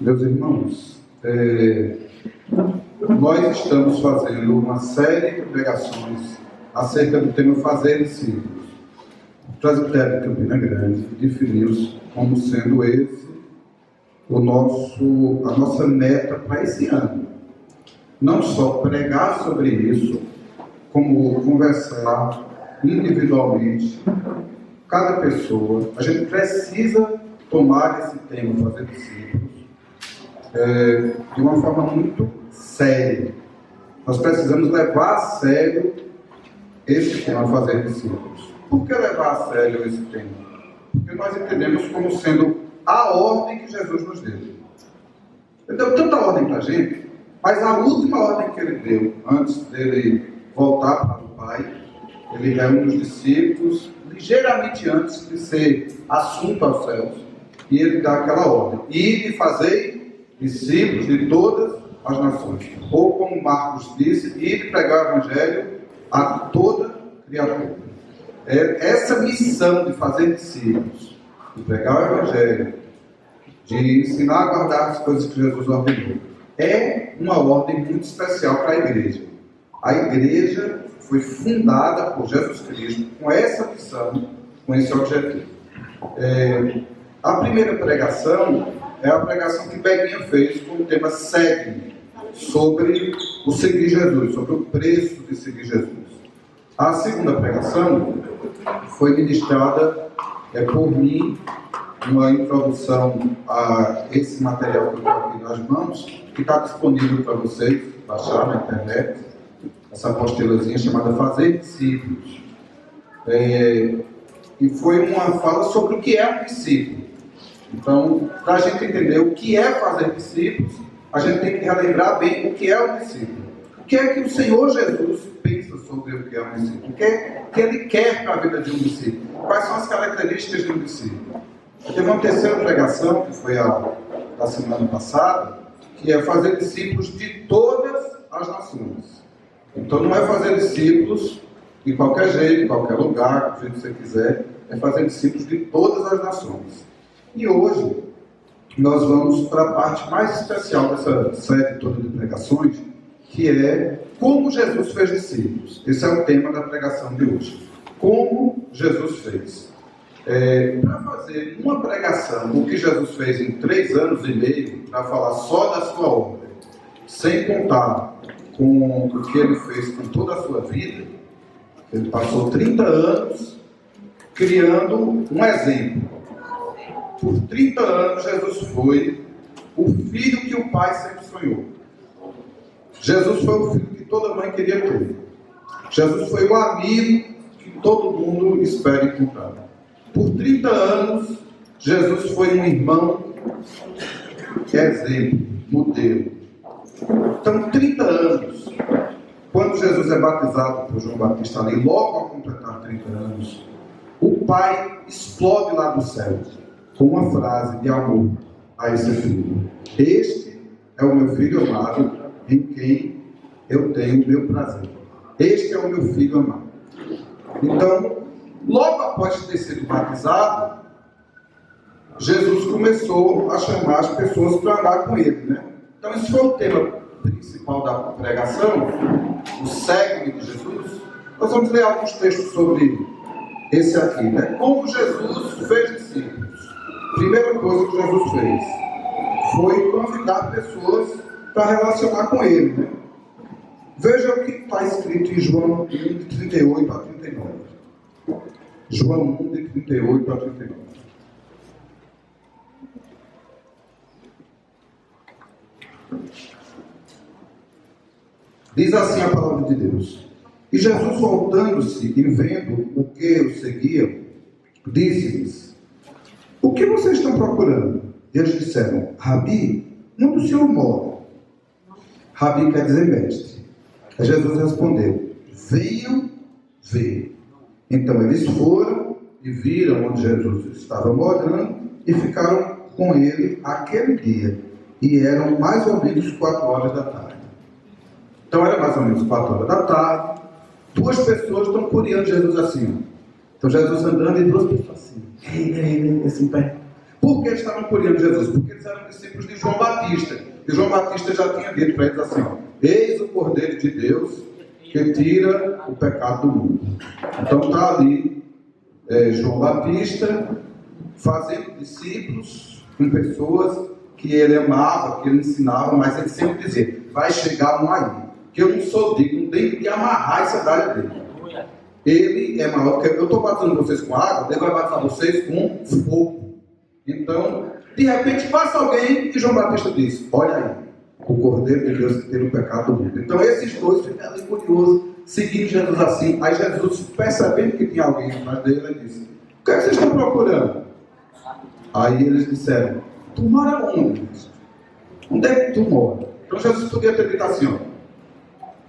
Meus irmãos, nós estamos fazendo uma série de pregações acerca do tema fazer discípulos. O presbitério de Campina Grande definiu como sendo esse a nossa meta para esse ano. Não só pregar sobre isso, como conversar individualmente, cada pessoa. A gente precisa tomar esse tema, fazer discípulos, de uma forma muito séria. Nós precisamos levar a sério esse tema, fazer discípulos. Por que levar a sério esse tema? Porque nós entendemos como sendo a ordem que Jesus nos deu. Ele deu tanta ordem para a gente, mas a última ordem que ele deu, antes dele voltar para o Pai, ele reúne os discípulos, ligeiramente antes de ser assunto aos céus, e ele dá aquela ordem: ide e fazei discípulos de todas as nações. Ou como Marcos disse, ide pregar o Evangelho a toda criatura. Essa missão de fazer discípulos, de pregar o Evangelho, de ensinar a guardar as coisas que Jesus ordenou, é uma ordem muito especial para a igreja. A igreja foi fundada por Jesus Cristo com essa missão, com esse objetivo. A primeira pregação é a pregação que Beguinha fez com o tema Segue, sobre o seguir Jesus, sobre o preço de seguir Jesus. A segunda pregação foi ministrada por mim, uma introdução a esse material que eu estou aqui nas mãos, que está disponível para vocês baixar na internet, essa apostilazinha chamada Fazer Discípulos. E foi uma fala sobre o que é um discípulo. Então, para a gente entender o que é fazer discípulos, a gente tem que relembrar bem o que é um discípulo. O que é que o Senhor Jesus pensa sobre o que é um discípulo? O que é que Ele quer para a vida de um discípulo? Quais são as características de um discípulo? Teve uma terceira pregação, que foi a da semana passada, que é fazer discípulos de todas as nações. Então não é fazer discípulos de qualquer jeito, em qualquer lugar, do jeito que você quiser, é fazer discípulos de todas as nações. E hoje nós vamos para a parte mais especial dessa série toda de pregações, que é como Jesus fez discípulos. Esse é o tema da pregação de hoje. Como Jesus fez. Para fazer uma pregação, o que Jesus fez em 3 anos e meio, para falar só da sua obra, sem contar com o que ele fez com toda a sua vida, ele passou 30 anos criando um exemplo. Por 30 anos, Jesus foi o filho que o pai sempre sonhou. Jesus foi o filho que toda mãe queria ter. Jesus foi o amigo que todo mundo espera encontrar. Por 30 anos, Jesus foi um irmão, exemplo, modelo. Então, 30 anos, quando Jesus é batizado por João Batista ali, logo ao completar 30 anos, o pai explode lá do céu com uma frase de amor a esse filho: este é o meu filho amado, em quem eu tenho o meu prazer. Este é o meu filho amado. Então, logo após ter sido batizado, Jesus começou a chamar as pessoas para andar com ele, né? Então, esse foi o tema principal da pregação, o segue de Jesus. Nós vamos ler alguns textos sobre esse aqui, né? Como Jesus fez discípulos. Primeira coisa que Jesus fez foi convidar pessoas para relacionar com ele, né? Veja o que está escrito em João 1, de 38 a 39. João 1, de 38 a 39. Diz assim a palavra de Deus: E Jesus, voltando-se e vendo o que o seguiam, disse-lhes: O que vocês estão procurando? E eles disseram: Rabi, onde o Senhor mora? Rabi quer dizer mestre. Aí Jesus respondeu: Venham ver. Então eles foram e viram onde Jesus estava morando e ficaram com ele aquele dia. E eram mais ou menos 4 horas da tarde. Então era mais ou menos 4 horas da tarde. 2 pessoas estão curiando Jesus assim. Então Jesus andando e 2 pessoas assim. Assim perto. Por que eles estavam curiando Jesus? Porque eles eram discípulos de João Batista. Batista. E João Batista já tinha dito para eles assim, ó, eis o Cordeiro de Deus que tira o pecado do mundo. Então está ali João Batista fazendo discípulos com pessoas que ele amava, que ele ensinava, mas ele sempre dizia, vai chegar um aí, que eu não sou digno de amarrar essa sandália dele. Ele é maior do que eu estou batendo vocês com água, ele vai bater vocês com fogo. Então, de repente passa alguém e João Batista diz, olha aí, o Cordeiro de Deus que tira o pecado do mundo. Então esses dois ficam ali curiosos, seguindo Jesus assim. Aí Jesus, percebendo que tinha alguém atrás dele, ele disse, o que é que vocês estão procurando? Aí eles disseram, tu mora onde? Onde é que tu mora? Então Jesus podia ter dito assim, ó,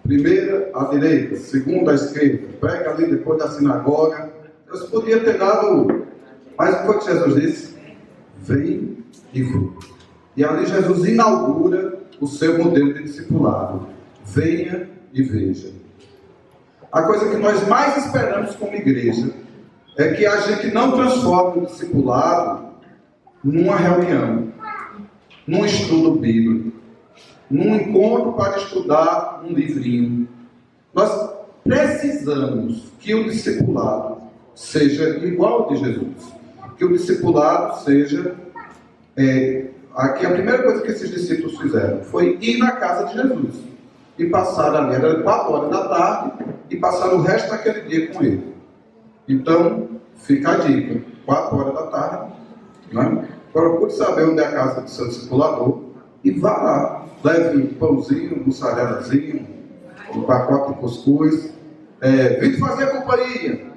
primeira à direita, segunda à esquerda, pega ali depois da sinagoga. Jesus podia ter dado, mas o que foi que Jesus disse? Vem e vê. E ali Jesus inaugura o seu modelo de discipulado. Venha e veja. A coisa que nós mais esperamos como igreja é que a gente não transforme o discipulado numa reunião, num estudo bíblico, num encontro para estudar um livrinho. Nós precisamos que o discipulado seja igual ao de Jesus. Que o discipulado seja... Aqui a primeira coisa que esses discípulos fizeram foi ir na casa de Jesus. E passaram ali, era 4 horas da tarde, e passaram o resto daquele dia com ele. Então, fica a dica. 4 horas da tarde, né? Procure saber onde é a casa do seu discipulador e vá lá. Leve um pãozinho, um mussarelazinho, um pacote de cuscuz. Vim fazer companhia.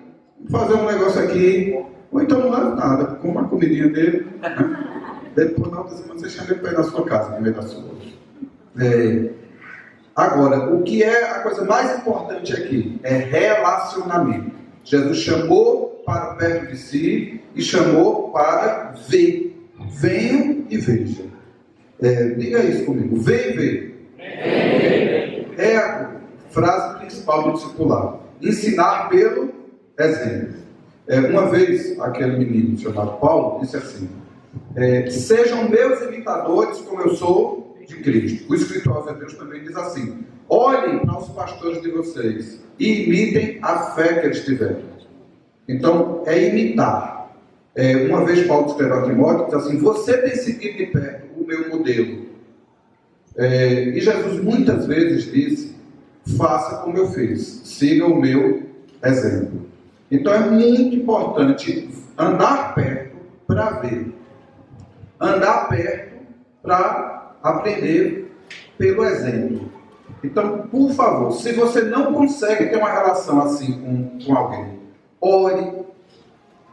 Vim fazer um negócio aqui. Ou então não leve nada, com uma comidinha dele. Né? Depois, na outra semana, você chama ele para ir na sua casa, no meio da sua. Agora, o que é a coisa mais importante aqui? É relacionamento. Jesus chamou para perto de si e chamou para ver. Venham e vejam. Diga isso comigo. Vem e vê. É a frase principal do discipulado. Ensinar pelo exemplo. Uma vez, aquele menino chamado Paulo disse assim, sejam meus imitadores como eu sou de Cristo. O escritor aos Hebreus também diz assim, olhem para os pastores de vocês e imitem a fé que eles tiveram. Então, é imitar. Uma vez Paulo escreveu a Timóteo, diz assim, você tem seguido de perto o meu modelo. E Jesus muitas vezes disse, faça como eu fiz, siga o meu exemplo. Então é muito importante andar perto para ver. Andar perto para aprender pelo exemplo. Então, por favor, se você não consegue ter uma relação assim com alguém, ore,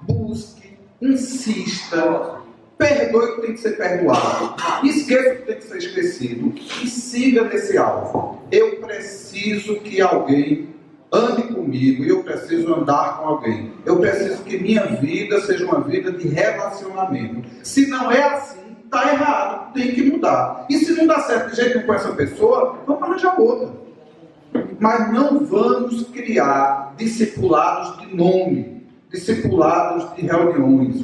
busque, insista, perdoe o que tem que ser perdoado, esqueça o que tem que ser esquecido e siga nesse alvo. Eu preciso que alguém ande comigo e eu preciso andar com alguém. Eu preciso que minha vida seja uma vida de relacionamento. Se não é assim, está errado, tem que mudar. E se não dá certo de jeito com essa pessoa, vamos arranjar outra. Mas não vamos criar discipulados de nome, discipulados de reuniões.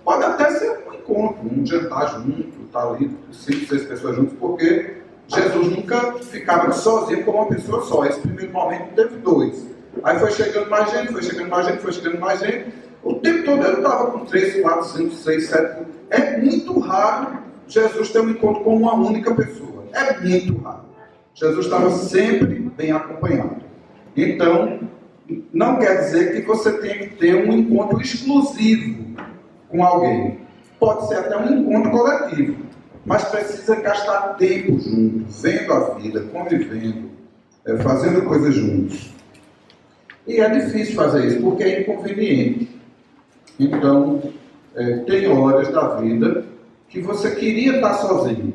Pode até ser um encontro, um jantar junto, tá ali 5, 6 pessoas juntas, porque Jesus nunca ficava sozinho com uma pessoa só. Esse primeiro momento teve 2. Aí foi chegando mais gente, foi chegando mais gente, foi chegando mais gente. O tempo todo ele estava com 3, 4, 5, 6, 7. É muito raro Jesus ter um encontro com uma única pessoa. É muito raro. Jesus estava sempre bem acompanhado. Então, não quer dizer que você tenha que ter um encontro exclusivo com alguém. Pode ser até um encontro coletivo. Mas precisa gastar tempo juntos, vendo a vida, convivendo, fazendo coisas juntos. E é difícil fazer isso, porque é inconveniente. Então, tem horas da vida que você queria estar sozinho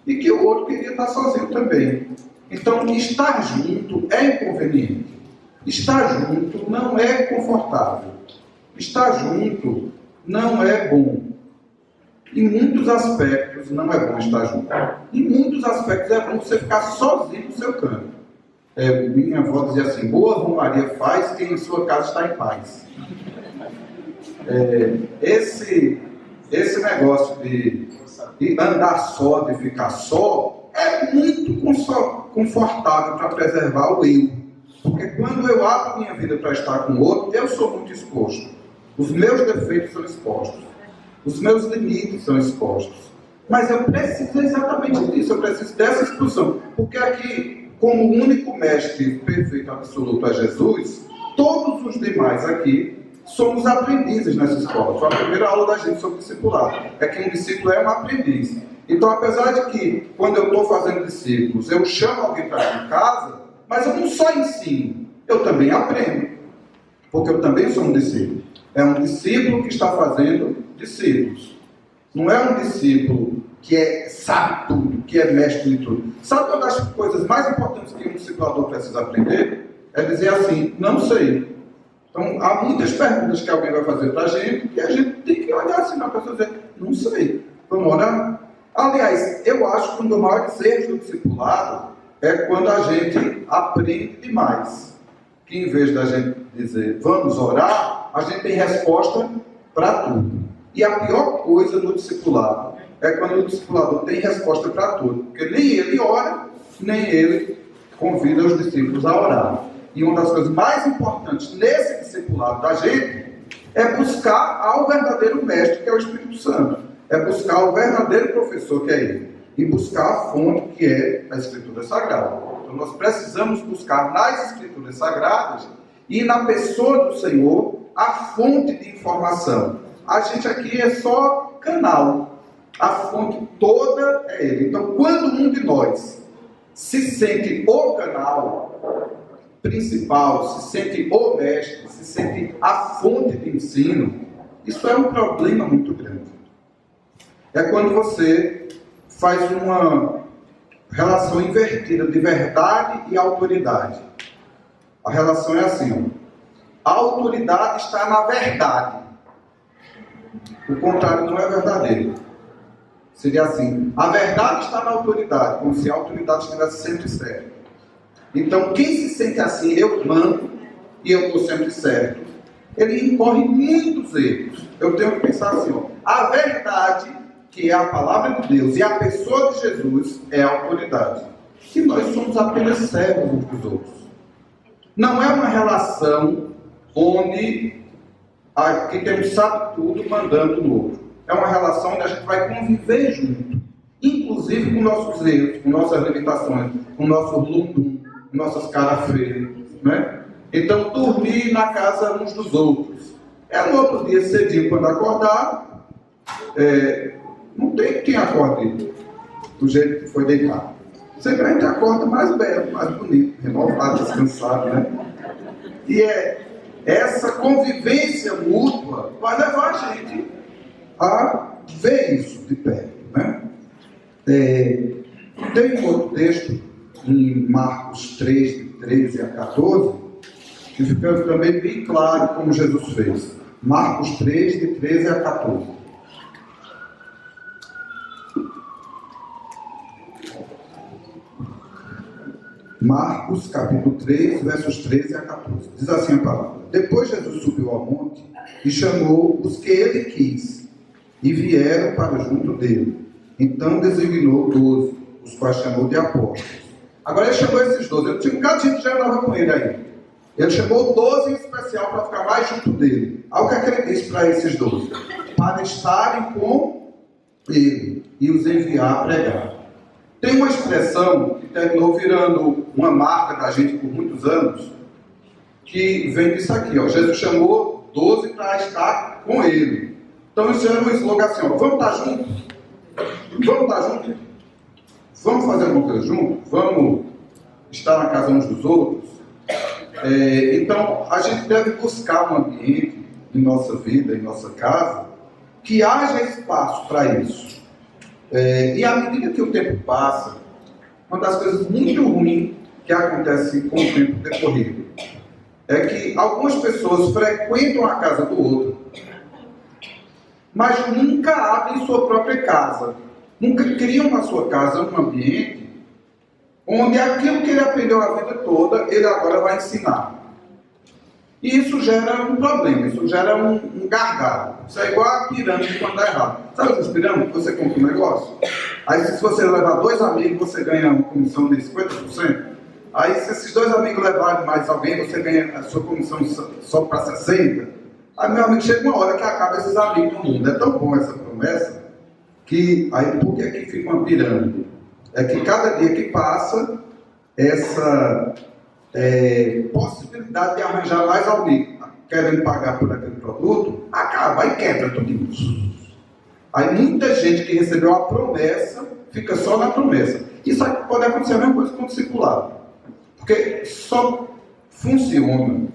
e que o outro queria estar sozinho também. Então, estar junto é inconveniente. Estar junto não é confortável. Estar junto não é bom. Em muitos aspectos não é bom estar junto. Em muitos aspectos é bom você ficar sozinho no seu canto. Minha avó dizia assim, boa romaria faz quem em sua casa está em paz. Esse negócio de e andar só, de ficar só, é muito confortável para preservar o eu. Porque quando eu abro minha vida para estar com o outro, eu sou muito exposto. Os meus defeitos são expostos. Os meus limites são expostos. Mas eu preciso exatamente disso, eu preciso dessa exposição. Porque aqui, como o único mestre perfeito absoluto é Jesus, todos os demais aqui somos aprendizes nessa escola. Foi a primeira aula da gente sobre discipulado. É que um discípulo é um aprendiz. Então, apesar de que, quando eu estou fazendo discípulos, eu chamo alguém para ir em casa, mas eu não só ensino, eu também aprendo. Porque eu também sou um discípulo. É um discípulo que está fazendo discípulos. Não é um discípulo que sabe tudo, que é mestre de tudo. Sabe uma das coisas mais importantes que um discipulador precisa aprender? É dizer assim, não sei. Então, há muitas perguntas que alguém vai fazer para a gente, e a gente tem que olhar assim na pessoa e dizer, não sei, vamos orar. Aliás, eu acho que um dos maiores erros do discipulado é quando a gente aprende demais. Que em vez da gente dizer, vamos orar, a gente tem resposta para tudo. E a pior coisa no discipulado é quando o discipulador tem resposta para tudo. Porque nem ele ora, nem ele convida os discípulos a orar. E uma das coisas mais importantes nesse discipulado da gente é buscar ao verdadeiro mestre, que é o Espírito Santo. É buscar o verdadeiro professor, que é ele. E buscar a fonte, que é a Escritura Sagrada. Então nós precisamos buscar nas Escrituras Sagradas e na pessoa do Senhor a fonte de informação. A gente aqui é só canal. A fonte toda é ele. Então, quando um de nós se sente o canal principal, se sente o mestre, se sente a fonte de ensino, isso é um problema muito grande. É quando você faz uma relação invertida de verdade e autoridade. A relação é assim, ó. A autoridade está na verdade. O contrário não é verdadeiro. Seria assim, a verdade está na autoridade, como se a autoridade estivesse sempre certa. Então, quem se sente assim, eu mando e eu estou sempre certo, ele incorre muitos erros. Eu tenho que pensar assim, ó, a verdade, que é a palavra de Deus, e a pessoa de Jesus é a autoridade. Que nós somos apenas servos uns dos outros. Não é uma relação onde quem tem um sabe tudo mandando no outro. É uma relação onde a gente vai conviver junto. Inclusive com nossos erros, com nossas limitações, com nosso lundum, com nossas caras feias, né? Então, dormir na casa uns dos outros. No outro dia, cedinho, quando acordar, não tem quem acorde do jeito que foi deitado. Sempre a gente acorda mais belo, mais bonito, renovado, descansado, né? E essa convivência mútua vai levar a gente a ver isso de perto, né? Tem um outro texto em Marcos 3, de 13 a 14, que fica também bem claro como Jesus fez. Marcos 3, de 13 a 14. Marcos, capítulo 3, versos 13 a 14. Diz assim a palavra. Depois Jesus subiu ao monte e chamou os que ele quis, e vieram para junto dele. Então designou 12, os quais chamou de apóstolos. Agora ele chamou esses 12. Eu tinha um bocado de gente que já andava com ele aí. Ele chamou 12 em especial para ficar mais junto dele. Aí o que é que ele disse para esses 12? Para estarem com ele e os enviar a pregar. Tem uma expressão que terminou virando uma marca da gente por muitos anos, que vem disso aqui, ó. Jesus chamou 12 para estar com ele. Então isso era um slogan assim, ó, vamos estar juntos? Vamos estar juntos? Vamos fazer alguma coisa juntos? Vamos estar na casa uns dos outros? Então a gente deve buscar um ambiente em nossa vida, em nossa casa, que haja espaço para isso. E à medida que o tempo passa, uma das coisas muito ruins que acontece com o tempo decorrido é que algumas pessoas frequentam a casa do outro, mas nunca abrem sua própria casa, nunca criam na sua casa um ambiente onde aquilo que ele aprendeu a vida toda, ele agora vai ensinar. E isso gera um problema, isso gera um gargalo. Isso é igual a pirâmide quando dá errado. Sabe essas pirâmides? Você compra um negócio, aí se você levar 2 amigos, você ganha uma comissão de 50%. Aí se esses 2 amigos levarem mais alguém, você ganha a sua comissão só para 60%. Aí, meu amigo, chega uma hora que acaba esses amigos no mundo. É tão bom essa promessa, que aí por que aqui fica uma pirâmide? É que cada dia que passa, essa possibilidade de arranjar mais alguém querendo pagar por aquele produto, acaba e quebra tudo isso. Aí muita gente que recebeu a promessa, fica só na promessa. Isso aqui pode acontecer a mesma coisa com o discipulado. Porque só funciona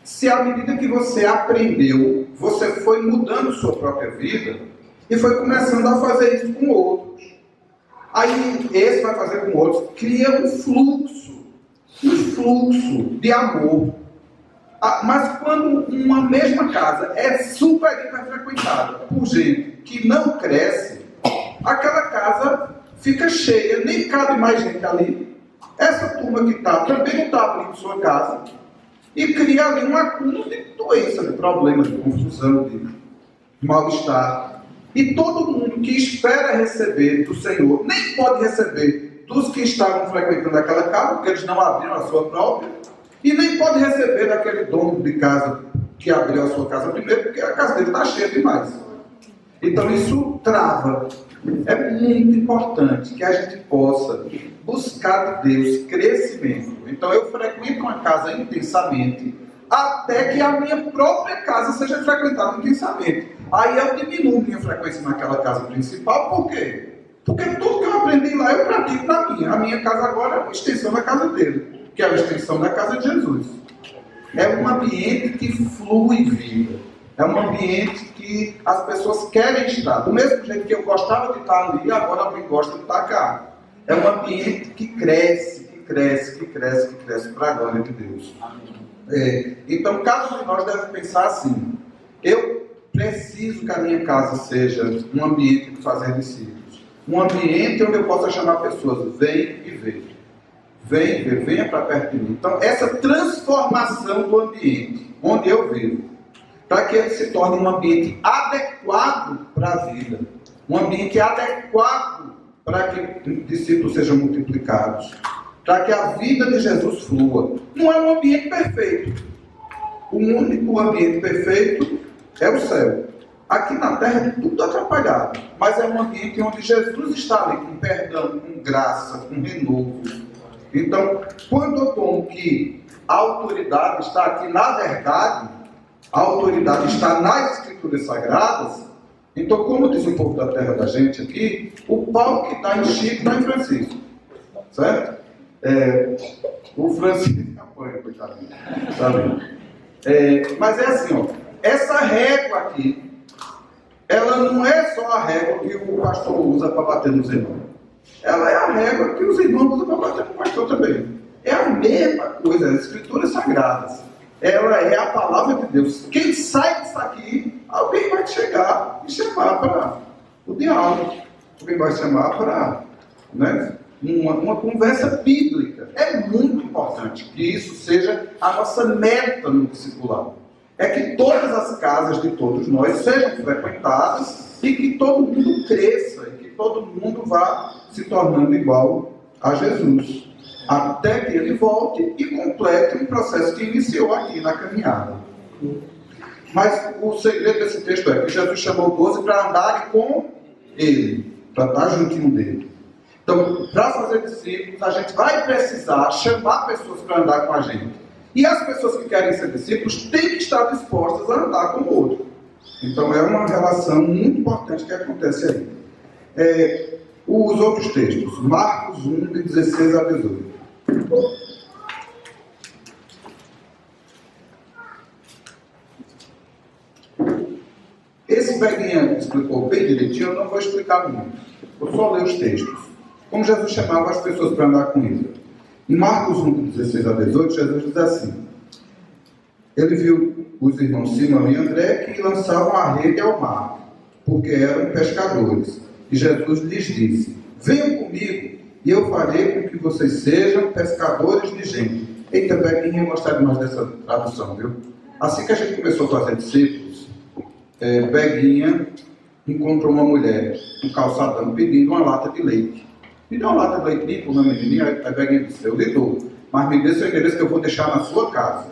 se à medida que você aprendeu, você foi mudando sua própria vida e foi começando a fazer isso com outros. Aí esse vai fazer com outros, cria um fluxo de amor. Mas quando uma mesma casa é super hiper frequentada por gente que não cresce, aquela casa fica cheia, nem cabe mais gente ali. Essa turma que está também não está abrindo sua casa e cria ali um acúmulo de doença, de problemas, de confusão, de mal-estar. E todo mundo que espera receber do Senhor, nem pode receber dos que estavam frequentando aquela casa, porque eles não abriram a sua própria, e nem pode receber daquele dono de casa que abriu a sua casa primeiro, porque a casa dele está cheia demais. Então isso trava. É muito importante que a gente possa buscar de Deus crescimento. Então eu frequento uma casa intensamente, até que a minha própria casa seja frequentada intensamente. Aí eu diminuo minha frequência naquela casa principal. Por quê? Porque tudo que eu aprendi lá eu pratico na minha. A minha casa agora é uma extensão da casa dele, que é uma extensão da casa de Jesus. É um ambiente que flui vida. É um ambiente que as pessoas querem estar. Do mesmo jeito que eu gostava de estar ali, agora alguém gosta de estar cá. É um ambiente que cresce para a glória de Deus. Então, cada um de nós deve pensar assim: eu preciso que a minha casa seja um ambiente de fazer discípulos. Um ambiente onde eu possa chamar pessoas, vem e vê. Venha para perto de mim. Então, essa transformação do ambiente onde eu vivo, para que ele se torne um ambiente adequado para a vida, um ambiente adequado para que discípulos sejam multiplicados, para que a vida de Jesus flua. Não é um ambiente perfeito. O único ambiente perfeito é o céu. Aqui na terra é tudo atrapalhado, mas é um ambiente onde Jesus está ali com perdão, com graça, com renovo. Então, quando eu tomo que a autoridade está aqui na verdade, a autoridade está nas Escrituras Sagradas, então, como diz o povo da terra da gente aqui, o pau que está em Chico está em Francisco. Certo? O Francisco apanha, coitadinho. Sabe? Mas é assim, ó, essa régua aqui, ela não é só a régua que o pastor usa para bater nos irmãos. Ela é a régua que os irmãos usam para bater no pastor também. É a mesma coisa, as Escrituras Sagradas. Ela é a palavra de Deus. Quem sai disso aqui, alguém vai chegar e chamar para o diálogo. Alguém vai chamar para uma conversa bíblica. É muito importante que isso seja a nossa meta no discipulado. É que todas as casas de todos nós sejam frequentadas e que todo mundo cresça, e que todo mundo vá se tornando igual a Jesus, até que ele volte e complete um processo que iniciou aqui na caminhada. Mas o segredo desse texto é que Jesus chamou 12 para andarem com ele, para estar juntinho dele. Então, para fazer discípulos, a gente vai precisar chamar pessoas para andar com a gente. E as pessoas que querem ser discípulos têm que estar dispostas a andar com o outro. Então, é uma relação muito importante que acontece aí. Os outros textos, Marcos 1, de 16 a 18. Esse Beguinha explicou bem direitinho, eu não vou explicar muito. Eu só ler os textos. Como Jesus chamava as pessoas para andar com ele. Em Marcos 1, de 16 a 18, Jesus diz assim: ele viu os irmãos Simão e André que lançavam a rede ao mar, porque eram pescadores. E Jesus lhes disse: venham comigo, e eu farei com que vocês sejam pescadores de gente. Eita, Beguinha, eu gostaria mais dessa tradução, viu? Assim que a gente começou a fazer discípulos, Beguinha encontrou uma mulher no calçadão pedindo uma lata de leite. Me deu uma lata de leite para uma menininha. Aí Beguinha disse: eu lhe dou, mas me dê seu endereço que eu vou deixar na sua casa.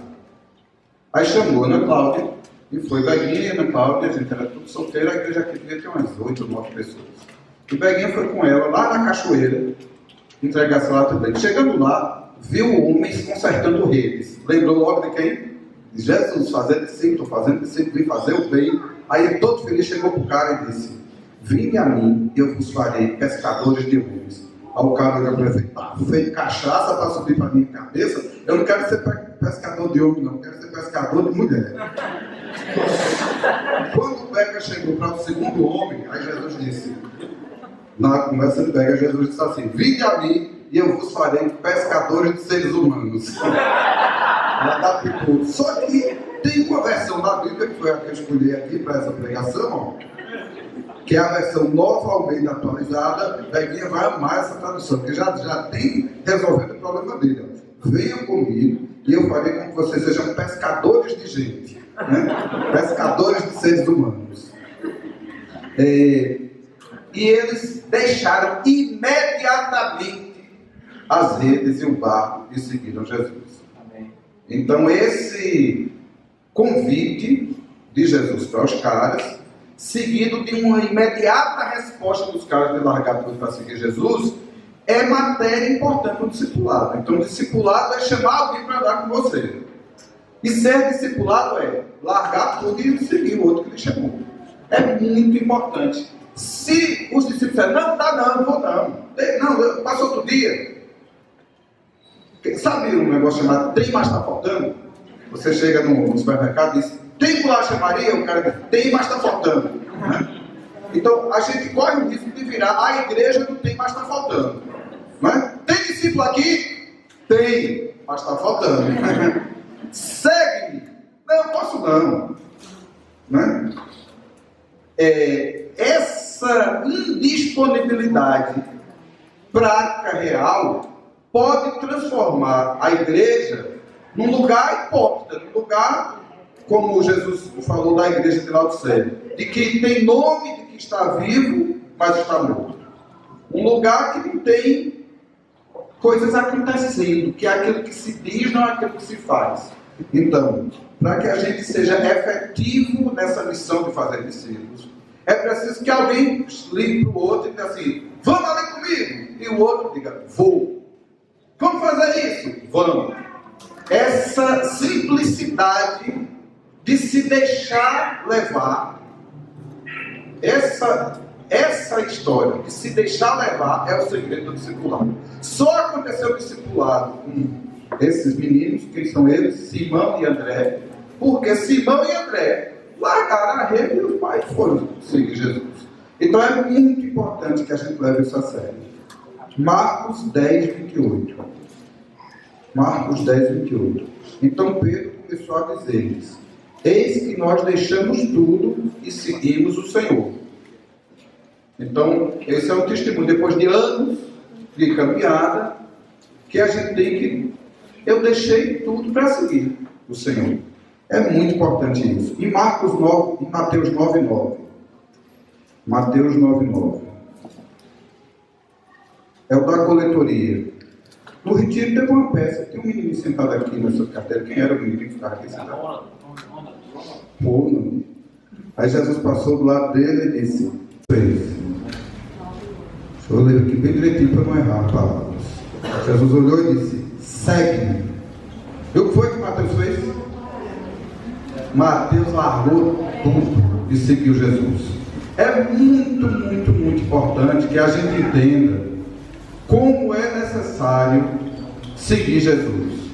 Aí chamou a Ana Cláudia, e foi Beguinha e Ana Cláudia, a gente era tudo solteiro, a igreja aqui devia ter umas 8 ou 9 pessoas. E Beguinha foi com ela lá na cachoeira, entregar essa lata de leite. Chegando lá, viu homens consertando redes. Lembrou logo de quem? De Jesus, fazendo discípulo, vim fazer o bem. Aí ele todo feliz chegou para o cara e disse: vinde a mim e eu vos farei pescadores de homens. Aí o cara olhou para ele: tá feito cachaça para subir para a minha cabeça? Eu não quero ser pescador de homem, não, eu quero ser pescador de mulher. Quando o Beca chegou para o segundo homem, aí Jesus disse, na conversa de Beca, Jesus disse assim: vinde a mim e eu vos farei pescadores de seres humanos. Só que tem uma versão da Bíblia, que foi a que eu escolhi aqui para essa pregação, que é a versão Nova Almeida atualizada. Beguinha vai amar essa tradução, porque já tem resolvendo o problema dele. Venham comigo e eu farei com que vocês sejam pescadores de gente, né? Pescadores de seres humanos. E eles deixaram imediatamente as redes e o barco e seguiram Jesus. Amém. Então esse convite de Jesus para os caras, seguido de uma imediata resposta dos caras de largar tudo para seguir Jesus, é matéria importante no discipulado. Então, discipulado é chamar alguém para andar com você. E ser discipulado é largar tudo e seguir o outro que ele chamou. É muito importante. Se os discípulos disserem: não, dá não, vou não. Passa outro dia. Sabe um negócio chamado tem, mas está faltando? Você chega no supermercado e diz: tem bolacha Maria? O cara diz: tem, mas está faltando. Então, a gente corre o risco de virar a igreja do tem, mas está faltando. Não é? Tem discípulo aqui? Tem, mas está faltando. Segue-me. Não, posso não. Né? Essa indisponibilidade prática, real, pode transformar a igreja num lugar hipócrita, num lugar, como Jesus falou da igreja de Laodiceia, de que tem nome de que está vivo, mas está morto. Um lugar que não tem coisas acontecendo, que é aquilo que se diz, não é aquilo que se faz. Então, para que a gente seja efetivo nessa missão de fazer discípulos, é preciso que alguém ligue para o outro e diga assim: vamos ali comigo. E o outro diga: vou. Vamos fazer isso? Vamos. Essa simplicidade de se deixar levar, essa história de se deixar levar é o segredo do discipulado. Só aconteceu o discipulado com esses meninos, quem são eles? Simão e André, porque Simão e André largaram a rede e os pais foram seguir Jesus. Então é muito importante que a gente leve isso a sério. Marcos 10, 28. Marcos 10, 28. Então Pedro começou a dizer-lhes: eis que nós deixamos tudo e seguimos o Senhor. Então, esse é um testemunho, depois de anos de caminhada, que a gente tem que... Eu deixei tudo para seguir o Senhor. É muito importante isso. Em Mateus 9:9. Mateus 9:9. É o da coletoria. No retiro teve uma peça, tem um menino sentado aqui nessa carteira. Quem era o menino que ficava aqui sentado? Pô, não. Aí Jesus passou do lado dele e disse: deixa eu ler aqui bem direitinho para não errar palavras. Jesus olhou e disse: segue-me. E o que foi que Mateus fez? Mateus largou tudo e seguiu Jesus. É muito, muito, muito importante que a gente entenda como é necessário seguir Jesus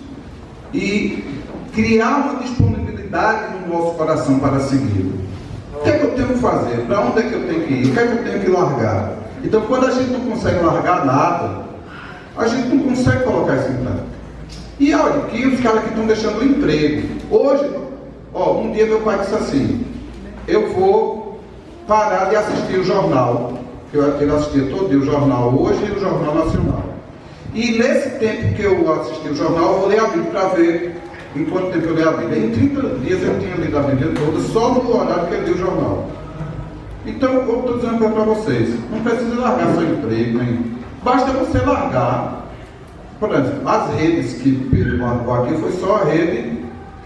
e criar uma disponibilidade no nosso coração para segui-lo. O que é que eu tenho que fazer? Para onde é que eu tenho que ir? O que é que eu tenho que largar? Então, quando a gente não consegue largar nada, a gente não consegue colocar isso em prática. E olha, que os caras que estão deixando o emprego. Hoje, um dia meu pai disse assim: eu vou parar de assistir o jornal. Ele assistia todo dia o jornal Hoje e o Jornal Nacional. E nesse tempo que eu assisti o jornal, eu vou ler a Bíblia para ver em quanto tempo eu leio a Bíblia. Em 30 dias eu tinha lido a Bíblia toda, só no horário que eu li o jornal. Então, eu estou dizendo para vocês, não precisa largar seu emprego, nem. Basta você largar, por exemplo, as redes que Pedro marcou aqui foi só a rede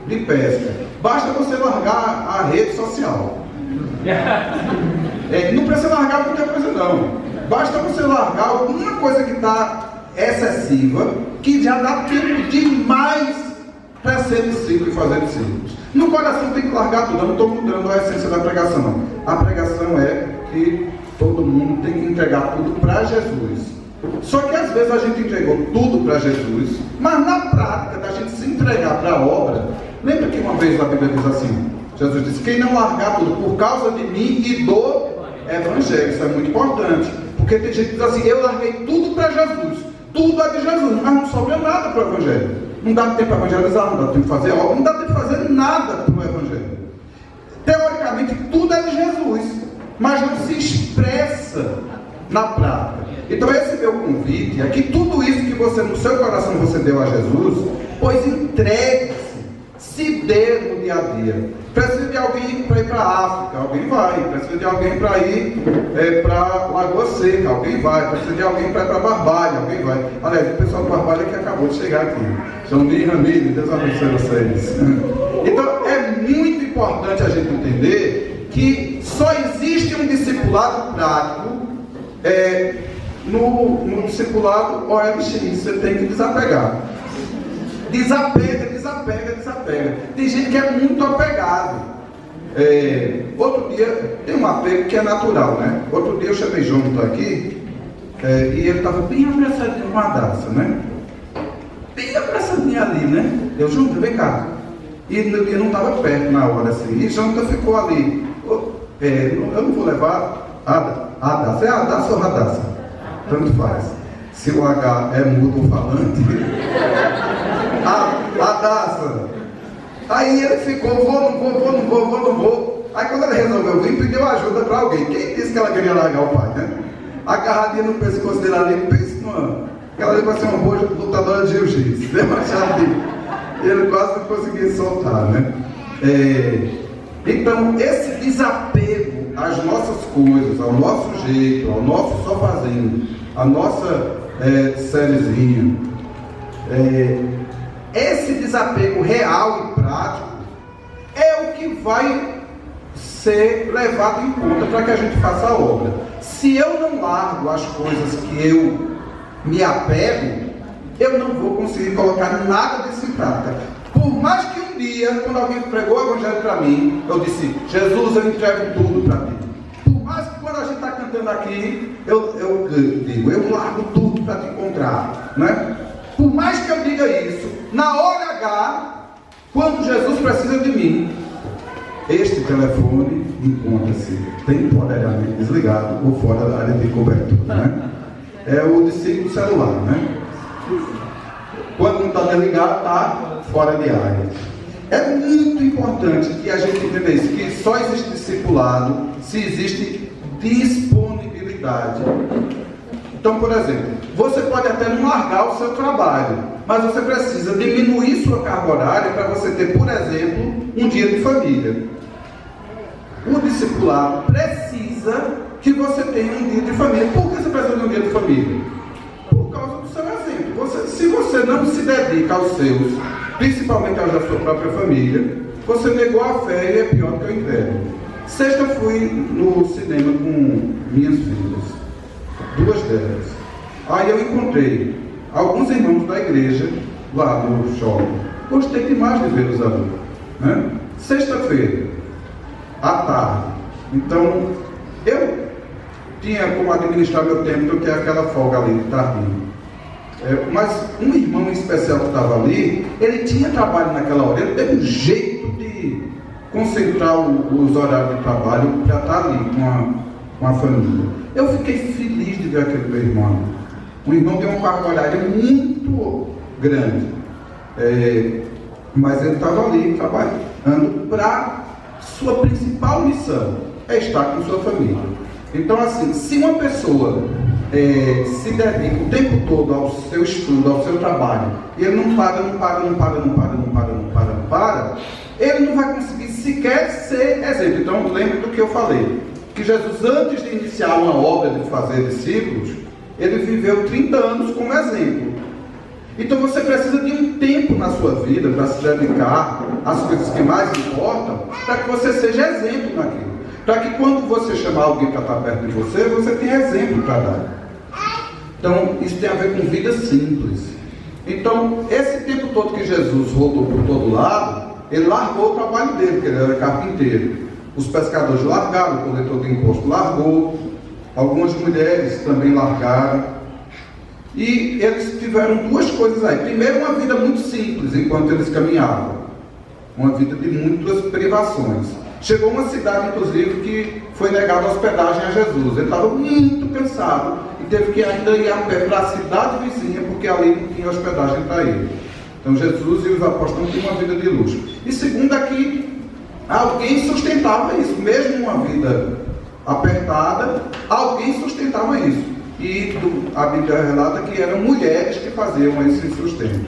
de pesca. Basta você largar a rede social. Não precisa largar muita coisa não. Basta você largar alguma coisa que está excessiva, que já dá tempo demais para ser discípulo e fazer discípulos. No coração tem que largar tudo. Eu não estou mudando a essência da pregação, não. A pregação é que todo mundo tem que entregar tudo para Jesus. Só que às vezes a gente entregou tudo para Jesus, mas na prática da gente se entregar para a obra, lembra que uma vez a Bíblia diz assim, Jesus disse, quem não largar tudo por causa de mim e do Evangelho, isso é muito importante, porque tem gente que diz assim, eu larguei tudo para Jesus, tudo é de Jesus, mas não sobra nada para o Evangelho, não dá tempo para evangelizar, não dá tempo para fazer obra, não dá tempo para fazer nada para o Evangelho. Teoricamente tudo é de Jesus, mas não se expressa na prática. Então esse meu convite é que tudo isso que você, no seu coração, você deu a Jesus, pois entregue-se, se dê no dia a dia. Precisa de alguém para ir para a África, alguém vai. Precisa de alguém para ir para Lagoa Seca, alguém vai. Precisa de alguém para ir para Barbalha, alguém vai. Aliás, o pessoal de Barbalha que acabou de chegar aqui. Joãozinho e Ramiro, Deus abençoe vocês. Então é muito importante a gente entender que só existe um discipulado prático no discipulado OLX, você tem que desapegar. Desapega. Tem gente que é muito apegado. Outro dia, tem um apego que é natural, né? Outro dia eu chamei Jonathan aqui, e ele estava bem abraçadinho com a Daça, né? Bem abraçadinho ali, né? Eu, Jonathan, vem cá. E ele não estava perto na hora assim. E Jonathan ficou ali. Eu não vou levar a Daça. É a Daça ou a Daça? Tanto faz. Se o H é mudo ou falante. A Daça. Aí ele ficou, não vou. Aí quando ele resolveu vir, pediu ajuda para alguém. Quem disse que ela queria largar o pai, né? Agarradinha no pescoço dele ali, pensa numa. Aquela ali vai ser uma boa lutadora de jiu-jitsu. Deu uma chave. Ele quase não conseguia soltar, né? Então, esse desapego às nossas coisas, ao nosso jeito, ao nosso sofazinho, à nossa sériezinha, esse desapego real e prático é o que vai ser levado em conta para que a gente faça a obra. Se eu não largo as coisas que eu me apego, eu não vou conseguir colocar nada disso em prática. Por mais que um dia, quando alguém pregou o Evangelho para mim, eu disse, Jesus, eu entrego tudo para ti. Por mais que quando a gente está cantando aqui, eu digo, eu largo tudo para te encontrar, né? Por mais que eu diga isso, na hora H, quando Jesus precisa de mim, este telefone encontra-se temporariamente desligado ou fora da área de cobertura, né? É o discípulo celular, né? Quando não está desligado, está fora de área. É muito importante que a gente entenda isso, que só existe discipulado se existe disponibilidade. Então, por exemplo, você pode até não largar o seu trabalho, mas você precisa diminuir sua carga horária para você ter, por exemplo, um dia de família. O discipulado precisa que você tenha um dia de família. Por que você precisa de um dia de família? Por causa do seu exemplo. Se você não se dedica aos seus, principalmente aos da sua própria família, você negou a fé e é pior do que o inferno. Sexta eu fui no cinema com minhas filhas, 2 delas. Aí eu encontrei alguns irmãos da igreja lá no shopping. Gostei demais de vê-los ali, né? Sexta-feira, à tarde. Então, eu tinha como administrar meu tempo, eu tinha aquela folga ali de tardinho. Mas um irmão em especial que estava ali, ele tinha trabalho naquela hora, ele teve um jeito de concentrar os horários de trabalho para estar ali com a família. Eu fiquei feliz de ver aquele meu irmão. Um irmão tem uma carga horária muito grande, mas ele estava ali trabalhando para sua principal missão, é estar com sua família. Então, assim, se uma pessoa se dedica o tempo todo ao seu estudo, ao seu trabalho, e ele não para, prepara, ele não vai conseguir sequer ser exemplo. Então, lembre do que eu falei, que Jesus, antes de iniciar uma obra de fazer discípulos, ele viveu 30 anos como exemplo. Então, você precisa de um tempo na sua vida para se dedicar às coisas que mais importam, para que você seja exemplo naquilo. Para que quando você chamar alguém para estar perto de você, você tenha exemplo para dar. Então, isso tem a ver com vida simples. Então, esse tempo todo que Jesus rodou por todo lado, ele largou o trabalho dele, porque ele era carpinteiro. Os pescadores largaram, o coletor de imposto largou, algumas mulheres também largaram. E eles tiveram duas coisas aí. Primeiro, uma vida muito simples enquanto eles caminhavam. Uma vida de muitas privações. Chegou uma cidade, inclusive, que foi negada hospedagem a Jesus. Ele estava muito cansado e teve que ainda ir a pé para a cidade vizinha, porque ali não tinha hospedagem para ele. Então Jesus e os apóstolos tinham uma vida de luxo. E segundo, aqui, alguém sustentava isso. Mesmo uma vida apertada, alguém sustentava isso. E a Bíblia relata que eram mulheres que faziam esse sustento.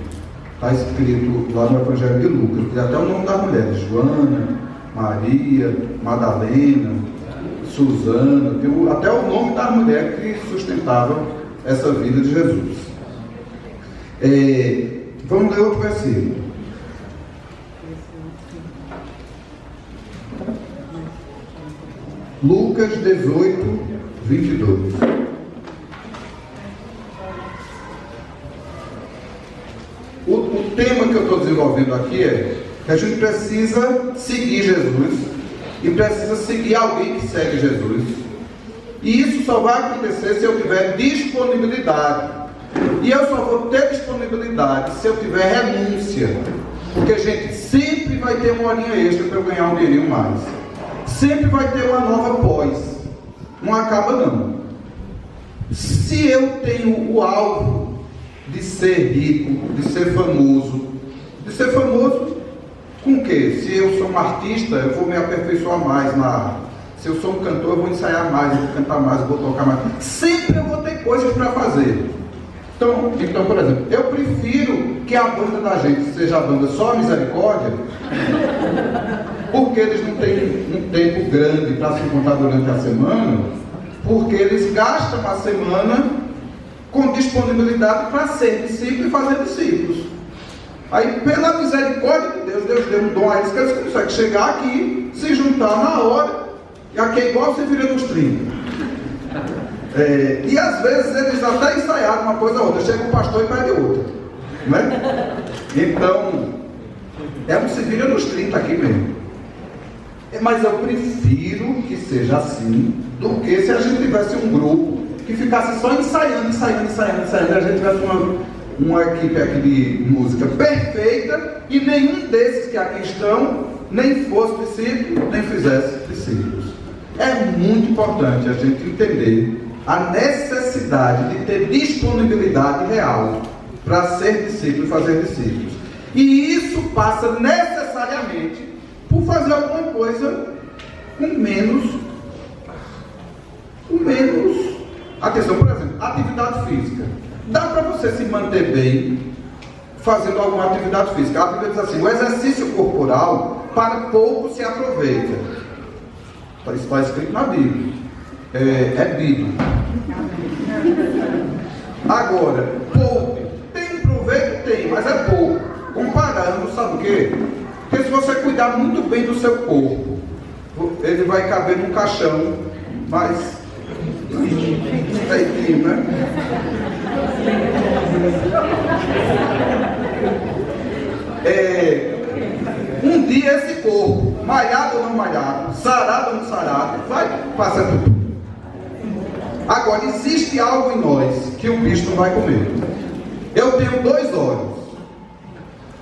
Está escrito lá no Evangelho de Lucas, tem até o nome das mulheres: Joana, Maria, Madalena, Susana, tem até o nome das mulheres que sustentavam essa vida de Jesus. Vamos ler outro versículo. Lucas 18, 22. O tema que eu estou desenvolvendo aqui é que a gente precisa seguir Jesus e precisa seguir alguém que segue Jesus. E isso só vai acontecer se eu tiver disponibilidade. E eu só vou ter disponibilidade se eu tiver renúncia. Porque, gente, sempre vai ter uma horinha extra para eu ganhar um dinheirinho mais. Sempre vai ter uma nova pós. Não acaba não. Se eu tenho o alvo de ser rico, de ser famoso com o quê? Se eu sou um artista, eu vou me aperfeiçoar mais na arte. Se eu sou um cantor, eu vou ensaiar mais, eu vou cantar mais, eu vou tocar mais. Sempre eu vou ter coisas para fazer. Então, por exemplo, eu prefiro que a banda da gente seja a banda só Misericórdia, porque eles não têm um tempo grande para se encontrar durante a semana, porque eles gastam a semana com disponibilidade para ser discípulo e fazer discípulos. Aí, pela misericórdia de Deus, Deus deu um dom a eles que eles conseguem chegar aqui, se juntar na hora, e aqui é igual você vira nos 30. E às vezes eles até ensaiaram uma coisa ou outra, chega um pastor e pede outra, né? Então, é um se vira nos 30 aqui mesmo. Mas eu prefiro que seja assim do que se a gente tivesse um grupo que ficasse só ensaiando, a gente tivesse uma equipe aqui de música perfeita e nenhum desses que aqui estão nem fosse discípulo, nem fizesse discípulos. É muito importante a gente entender a necessidade de ter disponibilidade real para ser discípulo e fazer discípulos. E isso passa necessariamente por fazer alguma coisa com menos atenção. Por exemplo, atividade física. Dá para você se manter bem fazendo alguma atividade física. A Bíblia diz assim: o exercício corporal para pouco se aproveita. Isso está escrito na Bíblia. É Bíblia. Agora, pouco. Tem proveito? Tem, mas é pouco. Comparando, sabe o quê? Porque se você cuidar muito bem do seu corpo, ele vai caber num caixão, mas feitinho, né? Um dia esse corpo, malhado ou não malhado, sarado ou não sarado, vai passar por tudo. Agora, existe algo em nós que o bicho não vai comer. Eu tenho 2 olhos.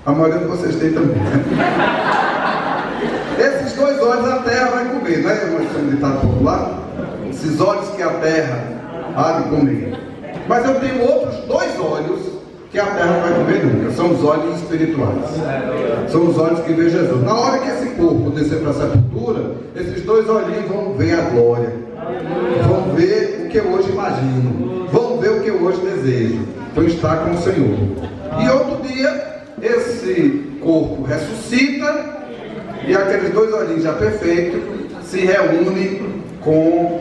A maioria de vocês tem também, né? Esses 2 olhos a terra vai comer, não é? Nós temos um ditado popular. Esses olhos que a terra há de comer. Mas eu tenho outros 2 olhos que a terra não vai comer nunca. São os olhos espirituais. São os olhos que vê Jesus. Na hora que esse corpo descer para a sepultura, esses 2 olhinhos vão ver a glória. Vão ver o que eu hoje imagino. Vão ver o que eu hoje desejo. Então, estar com o Senhor. E outro dia, esse corpo ressuscita e aqueles dois olhinhos já perfeitos se reúnem com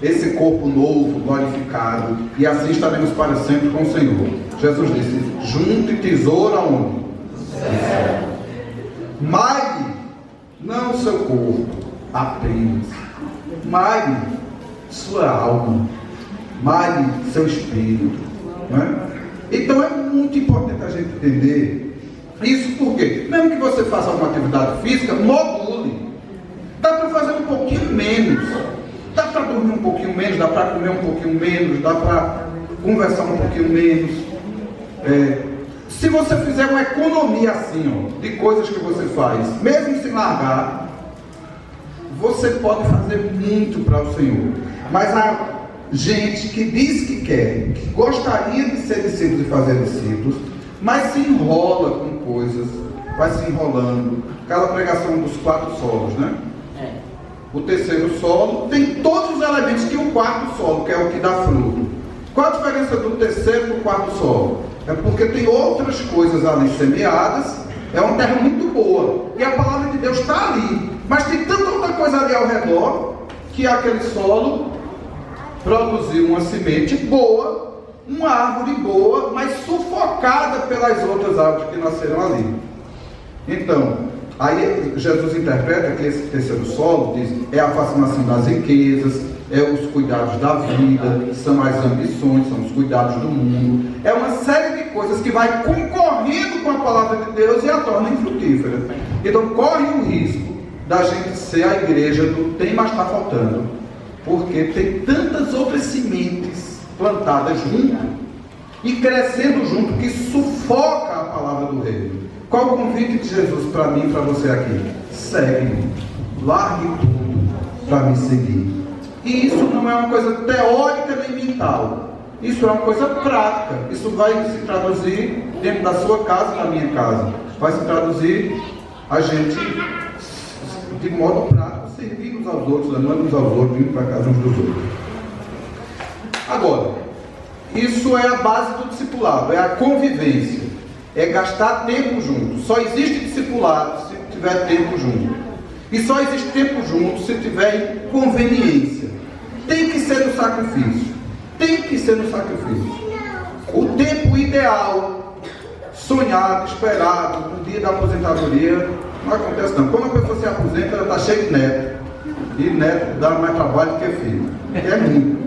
esse corpo novo, glorificado, e assim estaremos para sempre com o Senhor. Jesus disse: junte tesouro aonde? Malhe, não o seu corpo apenas, malhe sua alma, malhe seu espírito, não é? Então é muito importante a gente entender isso, porque mesmo que você faça alguma atividade física, module. Dá para fazer um pouquinho menos, dá para dormir um pouquinho menos, dá para comer um pouquinho menos, dá para conversar um pouquinho menos. Se você fizer uma economia assim, ó, de coisas que você faz, mesmo sem largar, você pode fazer muito para o Senhor. Mas há gente que diz que quer, que gostaria de ser discípulo e fazer discípulos, mas se enrola com coisas, vai se enrolando. Aquela pregação dos 4 solos, né? O terceiro solo tem todos os elementos que o 4º solo, que é o que dá fruto. Qual a diferença do terceiro para o 4º solo? É porque tem outras coisas ali semeadas, é uma terra muito boa, e a palavra de Deus está ali, mas tem tanta outra coisa ali ao redor, que aquele solo produziu uma semente boa, uma árvore boa, mas sufocada pelas outras árvores que nasceram ali. Então, aí Jesus interpreta que esse terceiro solo diz, é a fascinação das riquezas, é os cuidados da vida, são as ambições, são os cuidados do mundo, é uma série de coisas que vai concorrendo com a palavra de Deus e a torna infrutífera. Então corre o risco da gente ser a igreja do tem, mas está faltando, porque tem tantas outras sementes plantadas junto e crescendo junto que sufoca a palavra do reino. Qual o convite de Jesus para mim e para você aqui? Segue-me, largue tudo para me seguir. E isso não é uma coisa teórica nem mental, isso é uma coisa prática. Isso vai se traduzir dentro da sua casa, na minha casa, vai se traduzir a gente de modo prático, servir uns aos outros, amando uns aos outros, indo para casa uns dos outros. Agora, isso é a base do discipulado, é a convivência, é gastar tempo junto. Só existe discipulado se tiver tempo junto, e só existe tempo junto se tiver conveniência. Tem que ser no sacrifício, tem que ser no sacrifício. O tempo ideal, sonhado, esperado, no dia da aposentadoria, não acontece não. Quando a pessoa se aposenta, ela está cheia de neto, e neto dá mais trabalho que filho, é muito.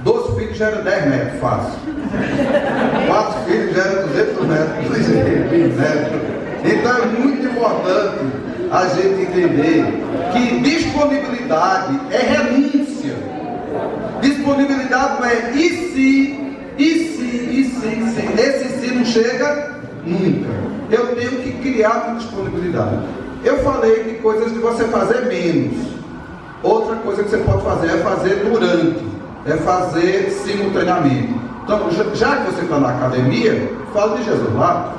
12 filhos gera 10 netos, fácil. 4 filhos gera 200 netos, 220 netos. Então é muito importante a gente entender que disponibilidade é renúncia. Disponibilidade não é e se. Esse se não chega nunca. Eu tenho que criar uma disponibilidade. Eu falei de coisas de você fazer menos. Outra coisa que você pode fazer é fazer durante, é fazer simultaneamente. Então, já que você está na academia, fala de Jesus lá.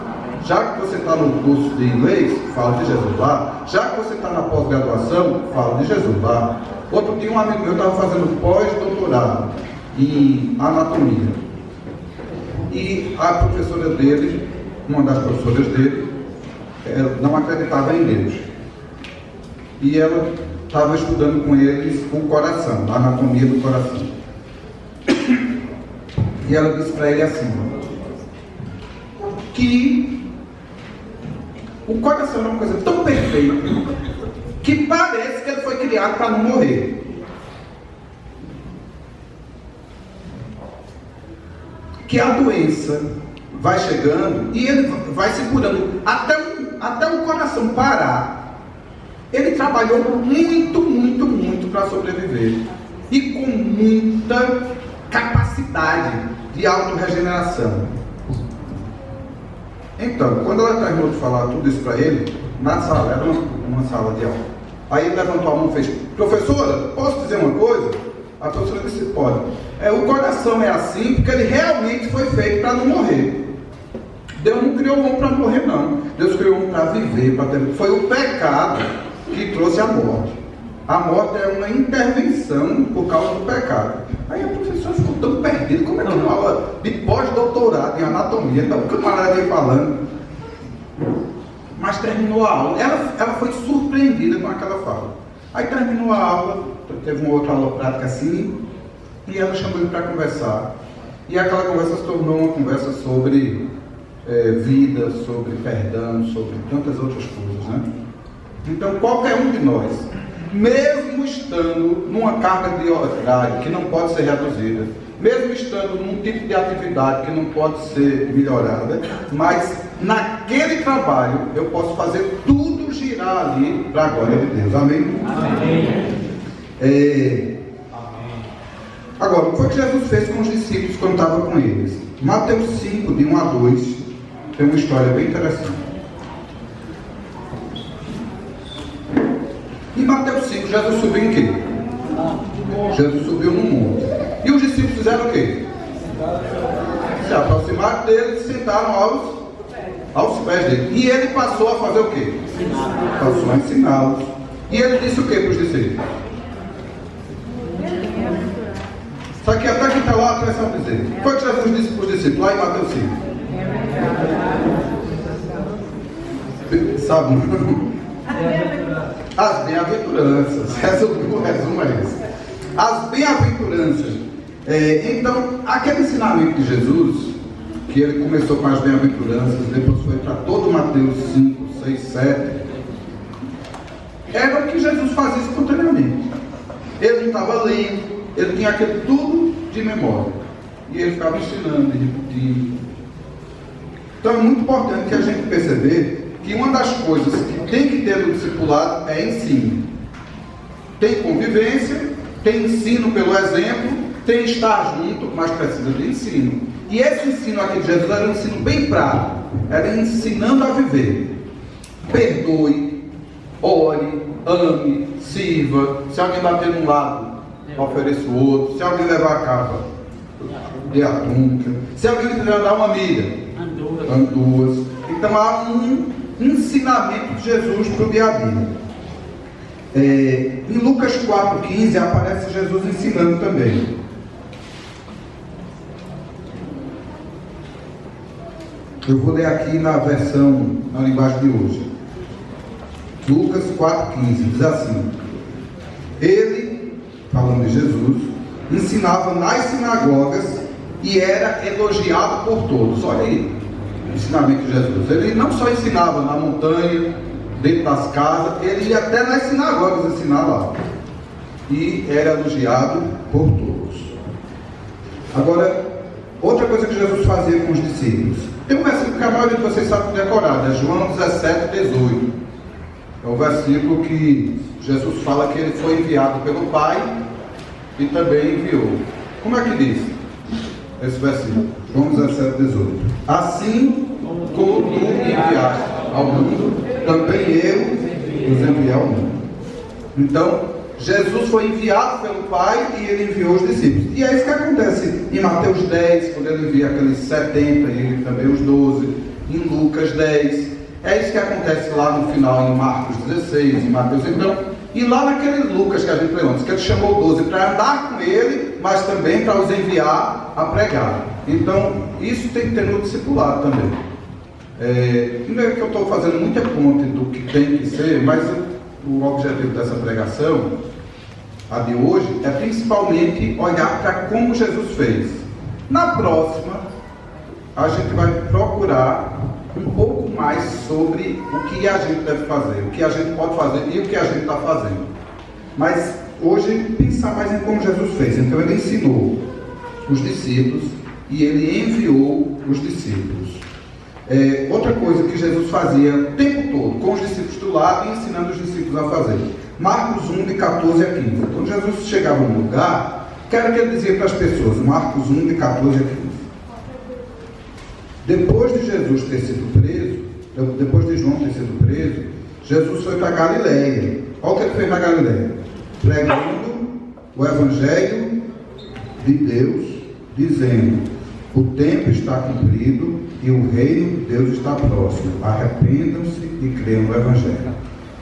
Já que você está no curso de inglês, fala de Jesus lá. Já que você está na pós-graduação, fala de Jesus lá. Outro dia um amigo meu estava fazendo pós-doutorado em anatomia. E a professora dele, uma das professoras dele, não acreditava em Deus. E ela estava estudando com eles o coração, a anatomia do coração. E ela disse para ele assim, que o coração é uma coisa tão perfeita que parece que ele foi criado para não morrer. Que a doença vai chegando e ele vai se curando até o coração parar. Ele trabalhou muito para sobreviver e com muita capacidade de autorregeneração. Então, quando ela terminou de falar tudo isso para ele, na sala, era uma sala de aula, aí ele levantou a mão e fez, professora, posso dizer uma coisa? A professora disse, pode. O coração é assim porque ele realmente foi feito para não morrer. Deus não criou o homem para morrer, não. Deus criou o homem para viver, para ter... Foi o pecado que trouxe a morte. A morte é uma intervenção por causa do pecado. Aí a professora ficou tão perdidos. Como é que uma aula de pós-doutorado em anatomia, então o camarada aí falando? Mas terminou a aula, ela foi surpreendida com aquela fala. Aí terminou a aula, teve uma outra aula prática assim, e ela chamou ele para conversar. E aquela conversa se tornou uma conversa sobre vida, sobre perdão, sobre tantas outras coisas, né? Então, qualquer um de nós, mesmo estando numa carga de horário que não pode ser reduzida, mesmo estando num tipo de atividade que não pode ser melhorada, mas naquele trabalho eu posso fazer tudo girar ali para a glória de Deus. Amém? Amém. Agora, o que foi que Jesus fez com os discípulos quando estava com eles? Mateus 5, de 1 a 2, tem uma história bem interessante. Em Mateus 5, Jesus subiu em quê? Jesus subiu no monte. E os discípulos fizeram o quê? Se aproximaram dele e se sentaram aos pés dele. E ele passou a fazer o quê? Passou a ensiná-los. E ele disse o quê para os discípulos? Só que até que está lá atrás sabe dizer. Foi o que Jesus disse para os discípulos, lá em Mateus 5. Sabe? As bem-aventuranças. O resumo é esse. As bem-aventuranças. Então, aquele ensinamento de Jesus, que ele começou com as bem-aventuranças, depois foi para todo Mateus 5, 6, 7, era o que Jesus fazia espontaneamente. Ele não estava lendo, ele tinha aquilo tudo de memória. E ele ficava ensinando e repetindo. Então é muito importante que a gente perceber que uma das coisas que tem que ter no discipulado é ensino. Tem convivência, tem ensino pelo exemplo, tem estar junto, mas precisa de ensino. E esse ensino aqui de Jesus era um ensino bem prático, era ensinando a viver. Perdoe, ore, ame, sirva. Se alguém bater num lado, ofereça o outro. Se alguém levar a capa, dê a túnica. Se alguém quiser dar uma milha, ande duas. Então há um ensinamento de Jesus para o dia a dia. Em Lucas 4,15 aparece Jesus ensinando também. Eu vou ler aqui na versão, na linguagem de hoje. Lucas 4,15 diz assim: ele, falando de Jesus, ensinava nas sinagogas e era elogiado por todos. Olha aí o ensinamento de Jesus. Ele não só ensinava na montanha, dentro das casas, ele ia até nas sinagogas ensinar lá. E era elogiado por todos. Agora, outra coisa que Jesus fazia com os discípulos. Tem um versículo que a maioria de vocês sabe decorar, é João 17, 18. É o versículo que Jesus fala que ele foi enviado pelo Pai e também enviou. Como é que diz esse versículo? João 17, 18. Assim como tu me enviaste ao mundo, também eu os enviei ao mundo. Então, Jesus foi enviado pelo Pai e ele enviou os discípulos. E é isso que acontece em Mateus 10, quando ele envia aqueles 70 e ele também os 12. Em Lucas 10. É isso que acontece lá no final em Marcos 16, em Mateus. Então, e lá naquele Lucas que a gente leu antes, que ele chamou 12 para andar com ele, mas também para os enviar a pregar. Então, isso tem que ter no discipulado também. Não é que eu estou fazendo muita ponte do que tem que ser, mas o objetivo dessa pregação, a de hoje, é principalmente olhar para como Jesus fez. Na próxima, a gente vai procurar um pouco mais sobre o que a gente deve fazer, o que a gente pode fazer e o que a gente está fazendo. Mas hoje, pensar mais em como Jesus fez. Então, ele ensinou os discípulos e ele enviou os discípulos. Outra coisa que Jesus fazia o tempo todo, com os discípulos do lado e ensinando os discípulos a fazer. Marcos 1, de 14 a 15. Quando Jesus chegava num lugar, o que era que ele dizia para as pessoas? Marcos 1, de 14 a 15. Depois de Jesus ter sido preso, depois de João ter sido preso, Jesus foi para Galileia. Olha o que ele fez na Galileia. Pregando o Evangelho de Deus, dizendo: o tempo está cumprido e o reino de Deus está próximo. Arrependam-se e creiam no Evangelho.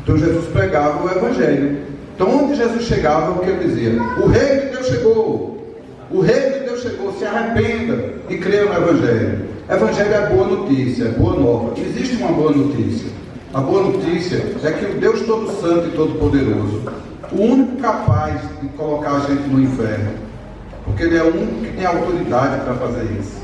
Então Jesus pregava o Evangelho. Então onde Jesus chegava, o que ele dizia? O reino de Deus chegou. O reino de Deus chegou, se arrependa e creia no Evangelho. Evangelho é boa notícia, é boa nova. Existe uma boa notícia. A boa notícia é que o Deus Todo Santo e Todo Poderoso, o único capaz de colocar a gente no inferno, porque Ele é o único que tem autoridade para fazer isso,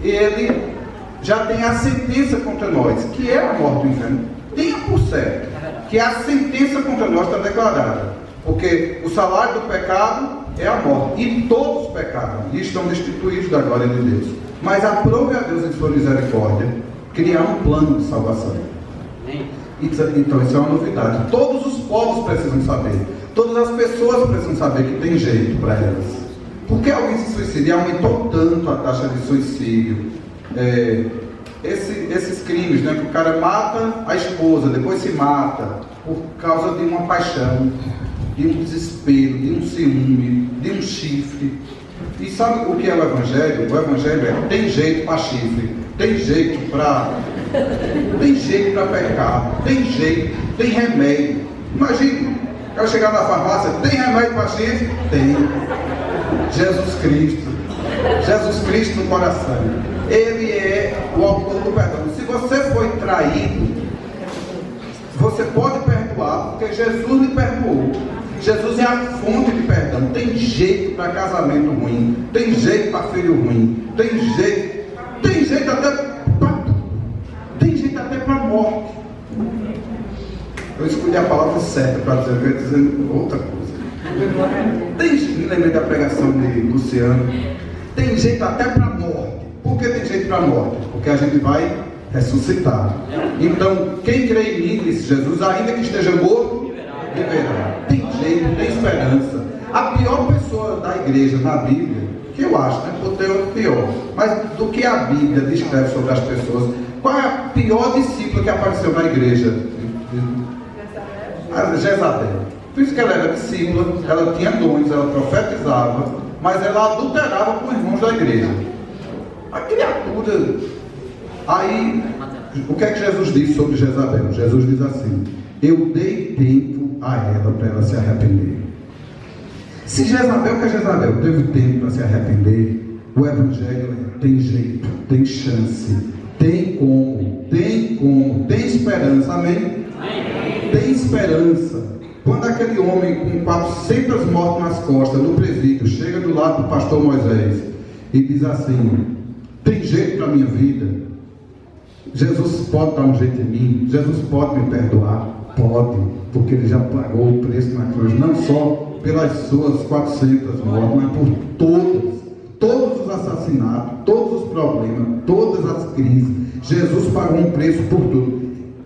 Ele já tem a sentença contra nós, que é a morte do inferno. Tenha por certo que a sentença contra nós está declarada, porque o salário do pecado é a morte, e todos pecaram e estão destituídos da glória de Deus. Mas aprove a Deus em sua misericórdia criar um plano de salvação. Então isso é uma novidade. Todos os povos precisam saber, todas as pessoas precisam saber que tem jeito para elas. Por que alguém se suicida? E aumentou tanto a taxa de suicídio, esses crimes, né, que o cara mata a esposa, depois se mata por causa de uma paixão, de um desespero, de um ciúme, de um chifre. E sabe o que é o Evangelho? O Evangelho é: tem jeito para chifre, tem jeito para pecado, tem jeito, tem remédio. Imagina, o cara chegar na farmácia: tem remédio para chifre? Tem. Jesus Cristo no coração. Ele é o autor do perdão. Se você foi traído, você pode perdoar, porque Jesus lhe perdoou. Jesus é a fonte de perdão. Tem jeito para casamento ruim, tem jeito para filho ruim, tem jeito até para morte. Eu escolhi a palavra certa para dizer, eu ia dizer outra coisa. Me lembrei da pregação de Luciano. Tem jeito até para morte. Por que tem jeito para morte? Porque a gente vai ressuscitar. Então, quem crê em mim, disse Jesus, ainda que esteja morto, viverá. Tem jeito, tem esperança. A pior pessoa da igreja na Bíblia, que eu acho, né? Pode ter outro pior, mas do que a Bíblia descreve sobre as pessoas, qual é a pior discípula que apareceu na igreja? A Jezabel. Por isso que ela era discípula, ela tinha dons, ela profetizava, mas ela adulterava com os irmãos da igreja. A criatura. Aí, o que é que Jesus diz sobre Jezabel? Jesus diz assim: eu dei tempo a ela para ela se arrepender. Se Jezabel, que é Jezabel, teve tempo para se arrepender, o Evangelho tem jeito, tem chance, tem tem esperança, amém? Tem esperança. Quando aquele homem com 400 mortes nas costas no presídio chega do lado do pastor Moisés e diz assim: tem jeito para a minha vida? Jesus pode dar um jeito em mim? Jesus pode me perdoar? Pode, porque Ele já pagou o preço na cruz, não só pelas suas 400 mortes, mas por todos os assassinatos, todos os problemas, todas as crises. Jesus pagou um preço por tudo.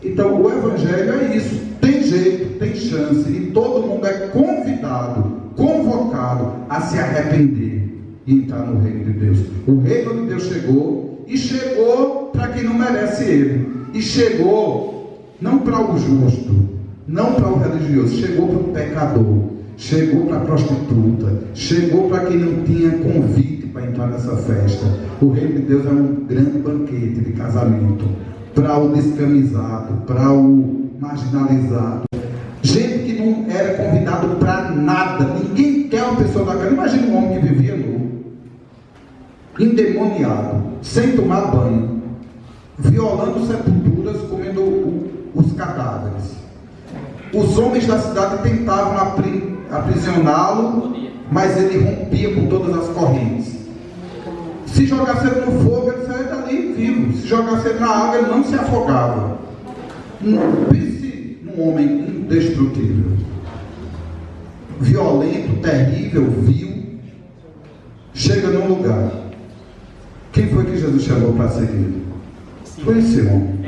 Então o Evangelho é isso: tem jeito, tem chance, e todo mundo é convidado, convocado a se arrepender e entrar no reino de Deus. O reino de Deus chegou, e chegou para quem não merece Ele, e chegou não para o justo, não para o religioso, chegou para o pecador, chegou para a prostituta, chegou para quem não tinha convite para entrar nessa festa. O reino de Deus é um grande banquete de casamento para o descamisado, para o marginalizado, gente que não era convidado para nada. Ninguém quer uma pessoa daquela. Imagina um homem que vivia nu, endemoniado, sem tomar banho, violando sepulturas, comendo os cadáveres. Os homens da cidade tentavam aprisioná-lo, mas ele rompia com todas as correntes. Se jogasse ele no fogo, ele saía dali vivo. Se jogasse ele na água, ele não se afogava. Pense num homem indestrutível, violento, terrível, vil. Chega num lugar. Quem foi que Jesus chamou para seguir? Foi esse homem.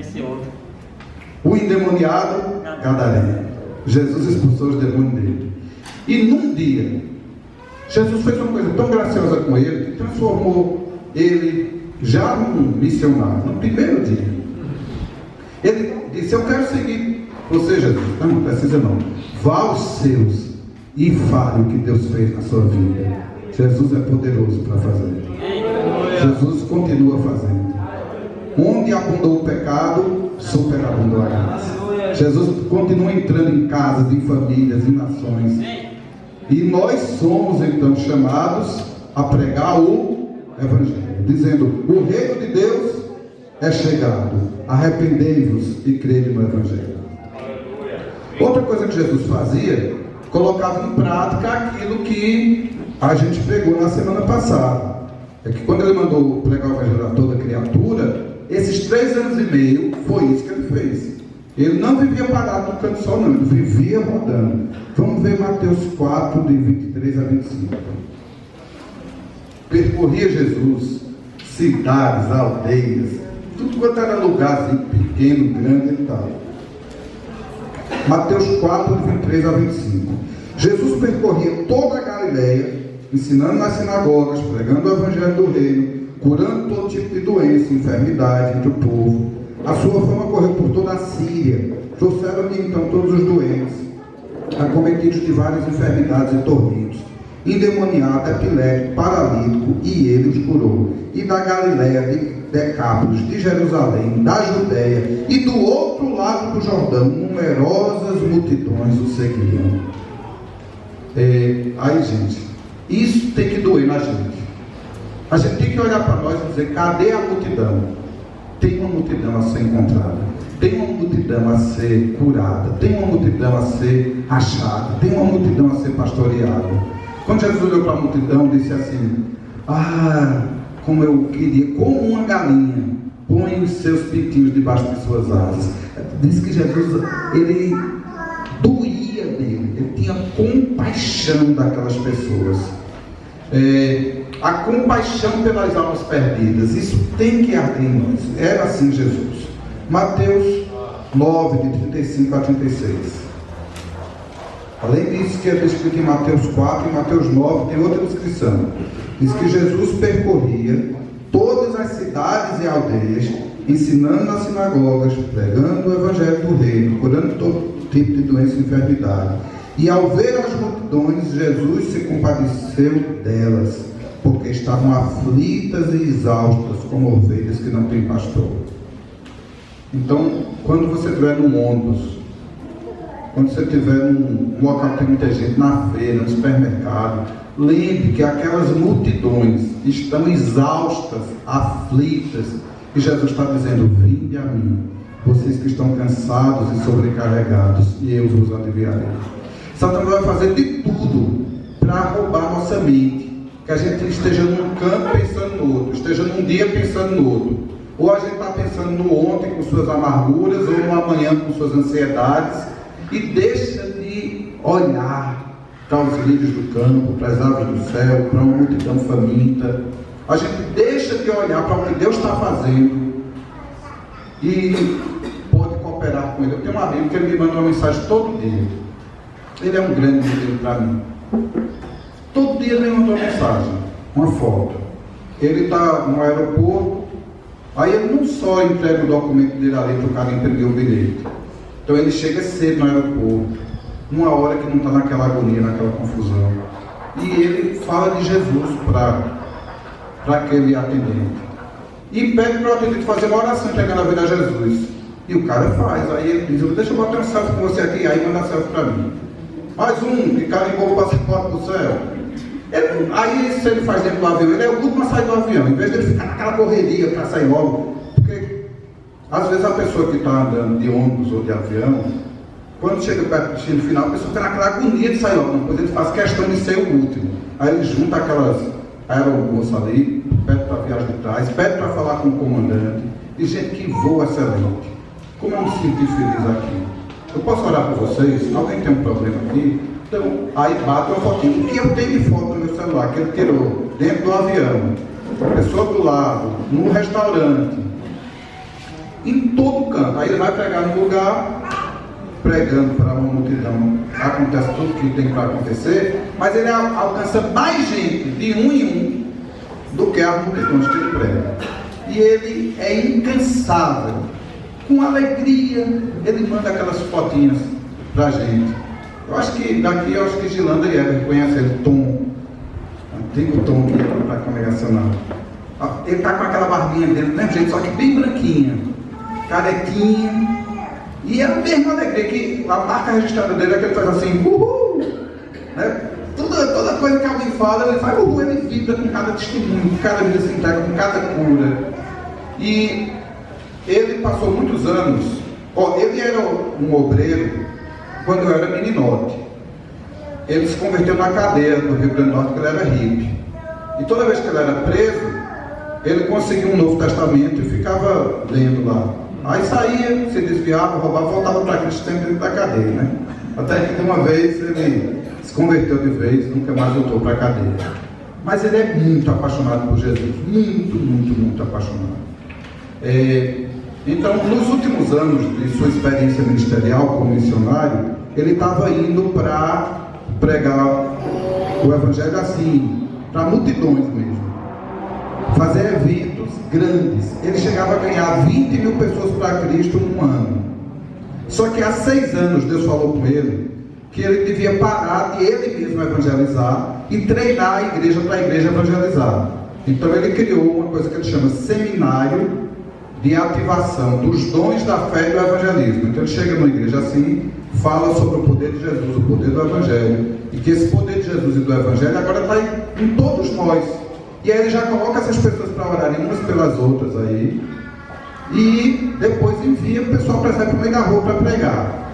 O endemoniado gadareno. Jesus expulsou os demônios dele. E num dia, Jesus fez uma coisa tão graciosa com ele, que transformou ele já num missionário, no primeiro dia. Ele disse: eu quero seguir você, Jesus. Não precisa não. Vá aos seus e fale o que Deus fez na sua vida. Jesus é poderoso para fazer. Jesus continua fazendo. Onde abundou o pecado, superabundou a graça. Jesus continua entrando em casas, em famílias, em nações. E nós somos então chamados a pregar o Evangelho, dizendo: o reino de Deus é chegado, arrependei-vos e crede no Evangelho. Outra coisa que Jesus fazia, colocava em prática aquilo que a gente pregou na semana passada. É que quando ele mandou pregar o Evangelho a toda criatura, esses 3 anos e meio, foi isso que ele fez. Ele não vivia parado no canto só, não, ele vivia rodando. Vamos ver Mateus 4, de 23 a 25. Percorria Jesus cidades, aldeias, tudo quanto era lugarzinho pequeno, grande e tal. Mateus 4, de 23 a 25. Jesus percorria toda a Galileia, ensinando nas sinagogas, pregando o Evangelho do Reino, curando todo tipo de doença, enfermidade entre o povo. A sua fama correu por toda a Síria. Trouxeram-lhe então todos os doentes, acometidos de várias enfermidades e tormentos, endemoniado, epilético, paralítico, e ele os curou. E da Galileia, de Decápolis, de Jerusalém, da Judéia e do outro lado do Jordão, numerosas multidões o seguiam. Aí, gente, isso tem que doer na gente. A gente tem que olhar para nós e dizer: cadê a multidão? Tem uma multidão a ser encontrada, tem uma multidão a ser curada, tem uma multidão a ser achada, tem uma multidão a ser pastoreada. Quando Jesus olhou para a multidão, disse assim: como eu queria, como uma galinha põe os seus pintinhos debaixo de suas asas. Diz que Jesus, ele doía nele, ele tinha compaixão daquelas pessoas. A compaixão pelas almas perdidas, isso tem que arder em nós. Era assim Jesus. Mateus 9, de 35 a 36. Além disso que é descrito em Mateus 4 e Mateus 9, tem outra descrição. Diz que Jesus percorria todas as cidades e aldeias, ensinando nas sinagogas, pregando o Evangelho do Reino, curando todo tipo de doença e enfermidade. E ao ver as multidões, Jesus se compadeceu delas, porque estavam aflitas e exaustas, como ovelhas que não têm pastor. Então, quando você estiver num ônibus, quando você estiver num local que tem muita gente, na feira, no supermercado, lembre que aquelas multidões estão exaustas, aflitas, e Jesus está dizendo: vinde a mim, vocês que estão cansados e sobrecarregados, e eu vos aliviarei. Satanás vai fazer de tudo para roubar nossa mente, que a gente esteja num canto pensando no outro, esteja num dia pensando no outro, ou a gente está pensando no ontem com suas amarguras, ou no amanhã com suas ansiedades, e deixa de olhar para os lírios do campo, para as aves do céu, para uma multidão faminta. A gente deixa de olhar para o que Deus está fazendo e pode cooperar com Ele. Eu tenho um amigo que ele me manda uma mensagem todo dia. Ele é um grande modelo para mim. Todo dia ele me manda uma mensagem, uma foto. Ele está no aeroporto, aí ele não só entrega o documento dele ali para o cara imprimir o bilhete. Então ele chega cedo no aeroporto, uma hora que não está naquela agonia, naquela confusão. E ele fala de Jesus para aquele atendente. E pede para o atendente fazer uma oração entregando a vida a Jesus. E o cara faz. Aí ele diz: deixa eu botar um selfie com você aqui. Aí manda selfie para mim. Mais um que carimbou o passaporte do céu. Aí se ele faz dentro do avião, ele é o último a sair do avião. Em vez de ele ficar naquela correria para sair logo. Porque às vezes a pessoa que está andando de ônibus ou de avião, quando chega perto do destino final, a pessoa está naquela agonia de sair logo. Depois ele faz questão de ser o último. Aí ele junta aquelas aeromoças ali, pede para a viagem de trás, pede para falar com o comandante. E gente, que voo excelente. Como eu me senti feliz aqui. Eu posso orar por vocês? Alguém tem um problema aqui? Então, aí bate uma fotinha. O que eu tenho de foto no meu celular que ele tirou dentro do avião, pessoa do lado, no restaurante, em todo canto. Aí ele vai pregar no lugar, pregando para uma multidão. Acontece tudo que tem para acontecer, mas ele alcança mais gente de um em um do que as multidões que ele prega. E ele é incansável. Com alegria, ele manda aquelas fotinhas para a gente. Eu acho que daqui, Gilanda e Eva conhecem ele, Tom. Antigo Tom que ia para a congregação. Ele está com aquela barbinha dele do mesmo jeito, só que bem branquinha, carequinha. E é a mesma alegria que a marca registrada dele é que ele faz assim, uhul! Né? Toda toda coisa que alguém fala, ele faz, ele vibra com cada testemunho, com cada vida se entrega, com cada cura. E ele passou muitos anos, ele era um obreiro quando eu era meninote. Ele se converteu na cadeia do Rio Grande do Norte, porque ele era hippie. E toda vez que ele era preso, ele conseguia um Novo Testamento e ficava lendo lá. Aí saía, se desviava, roubava, voltava para Cristo sempre dentro da cadeia, né? Até que de uma vez ele se converteu de vez, nunca mais voltou para a cadeia. Mas ele é muito apaixonado por Jesus, muito apaixonado. Então, nos últimos anos de sua experiência ministerial como missionário, ele estava indo para pregar o Evangelho assim, para multidões mesmo, fazer eventos grandes. Ele chegava a ganhar 20 mil pessoas para Cristo num ano. Só que há 6 anos Deus falou com ele que ele devia parar de ele mesmo evangelizar e treinar a igreja para a igreja evangelizar. Então ele criou uma coisa que ele chama Seminário de Ativação dos Dons da Fé e do Evangelismo. Então ele chega numa igreja assim, fala sobre o poder de Jesus, o poder do Evangelho, e que esse poder de Jesus e do Evangelho agora está em todos nós. E aí ele já coloca essas pessoas para orarem umas pelas outras aí, e depois envia o pessoal para sair para o meio da rua para pregar.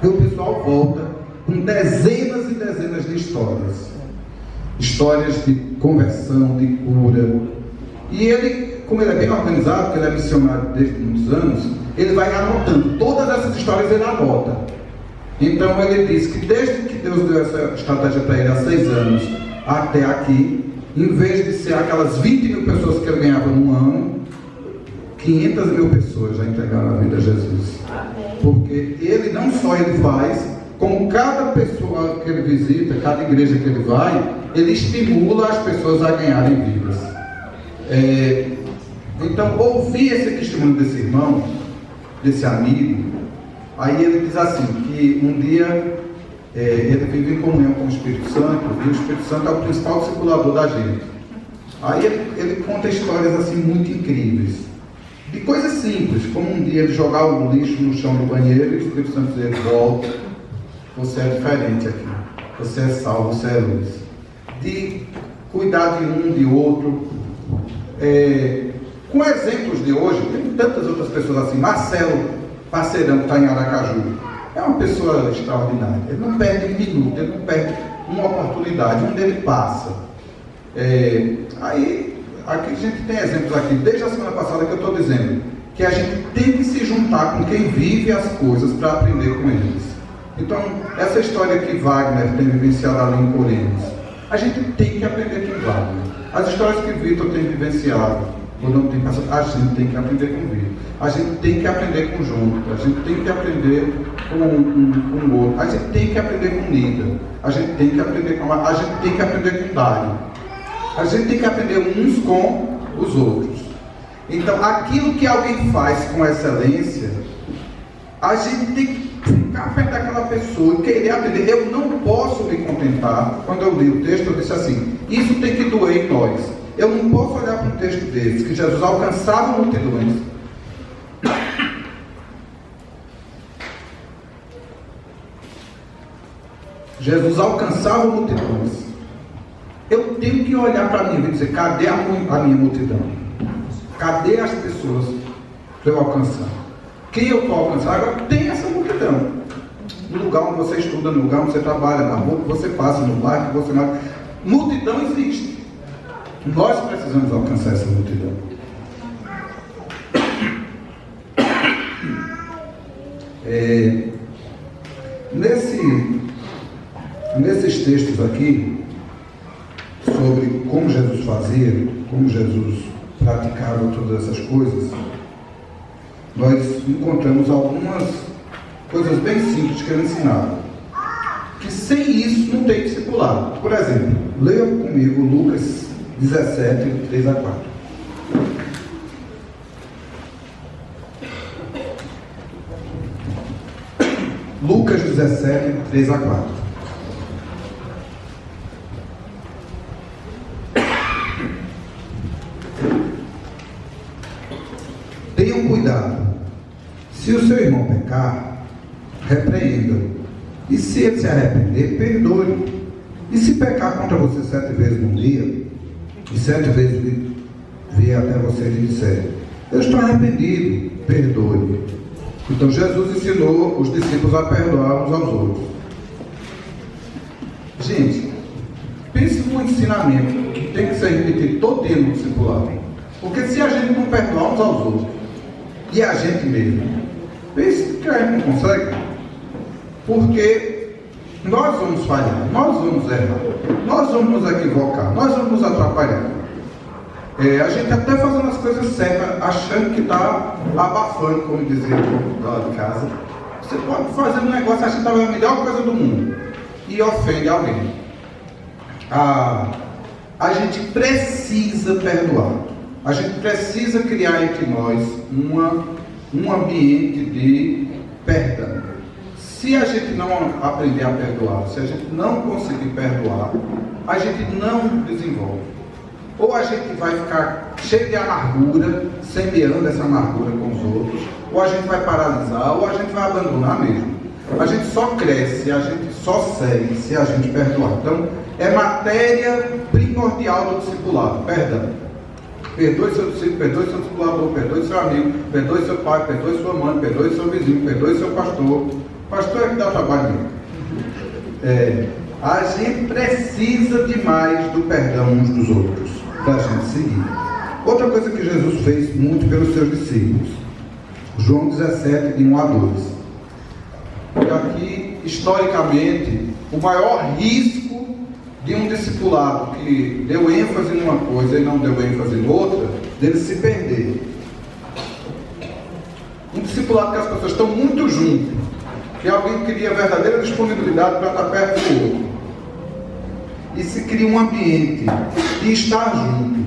E o pessoal volta com dezenas e dezenas de histórias. Histórias de conversão, de cura. E ele, como ele é bem organizado, porque ele é missionário desde muitos anos, ele vai anotando. Todas essas histórias ele anota. Então ele diz que desde que Deus deu essa estratégia para ele há 6 anos até aqui, em vez de ser aquelas 20 mil pessoas que ele ganhava num ano, 500 mil pessoas já entregaram a vida a Jesus. Porque ele não só ele faz, como cada pessoa que ele visita, cada igreja que ele vai, ele estimula as pessoas a ganharem vidas. Então, ouvir esse testemunho desse irmão, desse amigo, aí ele diz assim, que um dia ele vive em comunhão com o Espírito Santo, e o Espírito Santo é o principal discipulador da gente. Aí ele conta histórias assim muito incríveis, de coisas simples, como um dia ele jogar o lixo no chão do banheiro e o Espírito Santo dizer, volta, você é diferente aqui, você é sal, você é luz. De cuidar de um, de outro. Com exemplos de hoje, tem tantas outras pessoas assim. Marcelo, parceirão que está em Aracaju, é uma pessoa extraordinária. Ele não perde um minuto, ele não perde uma oportunidade, onde ele passa. Aí, aqui a gente tem exemplos aqui, desde a semana passada que eu estou dizendo, que a gente tem que se juntar com quem vive as coisas para aprender com eles. Então, essa história que Wagner tem vivenciado ali em Corinthians, a gente tem que aprender com Wagner. As histórias que Vitor tem vivenciado, ou não tem passado, a gente tem que aprender com Vitor. A gente tem que aprender com João, a gente tem que aprender com o outro, a gente tem que aprender com Nida, a gente tem que aprender com a gente tem que aprender com Dário. A gente tem que aprender uns com os outros. Então, aquilo que alguém faz com excelência, a gente tem que ficar perto daquela pessoa e querer aprender. Eu não posso me contentar. Quando eu li o texto, eu disse assim, isso tem que doer em nós. Eu não posso olhar para um texto desse, que Jesus alcançava multidões. Jesus alcançava multidões. Eu tenho que olhar para mim e dizer, cadê a minha multidão? Cadê as pessoas para eu alcançar? Quem eu estou alcançando? Agora tem essa multidão. No lugar onde você estuda, no lugar onde você trabalha, na rua que você passa, no bairro que você mora. Multidão existe. Nós precisamos alcançar essa multidão. Nesses textos aqui, sobre como Jesus fazia, como Jesus praticava todas essas coisas, nós encontramos algumas coisas bem simples que ele ensinava, que sem isso não tem discipulado. Por exemplo, leia comigo Lucas 17, 3 a 4. Lucas 17, 3 a 4. Tenham cuidado. Se o seu irmão pecar, repreenda-o. E se ele se arrepender, perdoe. E se pecar contra você 7 vezes num dia, e 7 vezes vier até você e disser: eu estou arrependido, perdoe. Então Jesus ensinou os discípulos a perdoar uns aos outros. Gente, pense no ensinamento que tem que ser repetido todo dia no discipulado. Porque se a gente não perdoar uns aos outros, e a gente mesmo, pense que a gente não consegue. Porque nós vamos falhar, nós vamos errar, nós vamos nos equivocar, nós vamos nos atrapalhar. A gente até fazendo as coisas certas, achando que está abafando, como dizia o lá de casa. Você pode fazer um negócio achando que está a melhor coisa do mundo e ofende alguém. A gente precisa perdoar. A gente precisa criar entre nós um ambiente de perdão. Se a gente não aprender a perdoar, se a gente não conseguir perdoar, a gente não desenvolve. Ou a gente vai ficar cheio de amargura, semeando essa amargura com os outros, ou a gente vai paralisar, ou a gente vai abandonar mesmo. A gente só cresce, a gente só segue se a gente perdoar. Então, é matéria primordial do discipulado, perdão. Perdoe seu discípulo, perdoe seu discipulador, perdoe seu amigo, perdoe seu pai, perdoe sua mãe, perdoe seu vizinho, perdoe seu pastor. Pastor é que dá trabalho mesmo. A gente precisa demais do perdão uns dos outros, para a gente seguir. Outra coisa que Jesus fez muito pelos seus discípulos, João 17, de 1 a 2. E aqui, historicamente, o maior risco de um discipulado que deu ênfase em uma coisa e não deu ênfase em outra, dele se perder. Um discipulado que as pessoas estão muito juntas, que alguém cria verdadeira disponibilidade para estar perto do outro. E se cria um ambiente de estar junto,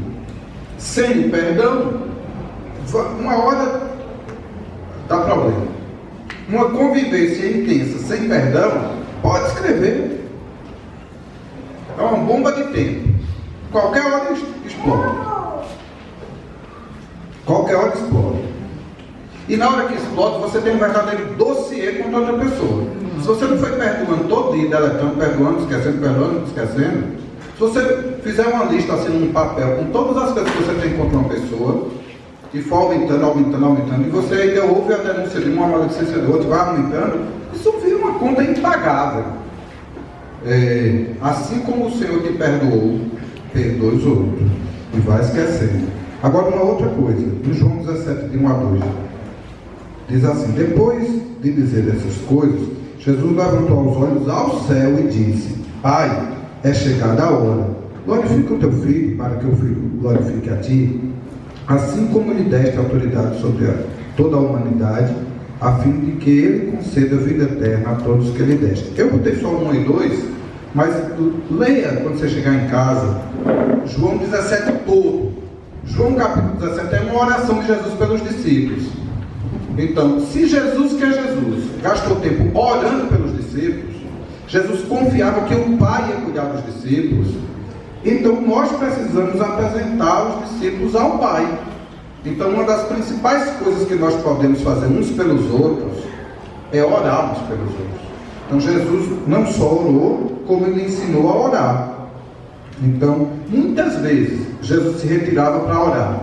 sem perdão, uma hora dá problema. Uma convivência intensa sem perdão, pode escrever. É uma bomba de tempo. Qualquer hora explode. Qualquer hora explode. E na hora que explode, você tem um verdadeiro dossiê contra outra pessoa. Se você não foi perdoando todo dia, deletando, perdoando, esquecendo, se você fizer uma lista assim num papel com todas as coisas que você tem contra uma pessoa, e for aumentando, e você ainda ouve a denúncia de uma maledicência de outra, vai aumentando, isso vira uma conta impagável. Assim como o Senhor te perdoou, perdoe os outros, e vai esquecendo. Agora uma outra coisa, em João 17, de 1 a 2, diz assim: depois de dizer essas coisas, Jesus levantou os olhos ao céu e disse: Pai, é chegada a hora, glorifica o teu filho, para que o filho glorifique a ti, assim como lhe deste autoridade sobre toda a humanidade, a fim de que ele conceda vida eterna a todos que lhe deste. Eu botei só 1 e 2, mas leia quando você chegar em casa, João 17 todo. João capítulo 17 é uma oração de Jesus pelos discípulos. Então, se Jesus, que é Jesus, gastou tempo orando pelos discípulos, Jesus confiava que o Pai ia cuidar dos discípulos, então nós precisamos apresentar os discípulos ao Pai. Então, uma das principais coisas que nós podemos fazer uns pelos outros é orar uns pelos outros. Então, Jesus não só orou, como ele ensinou a orar. Então, muitas vezes, Jesus se retirava para orar.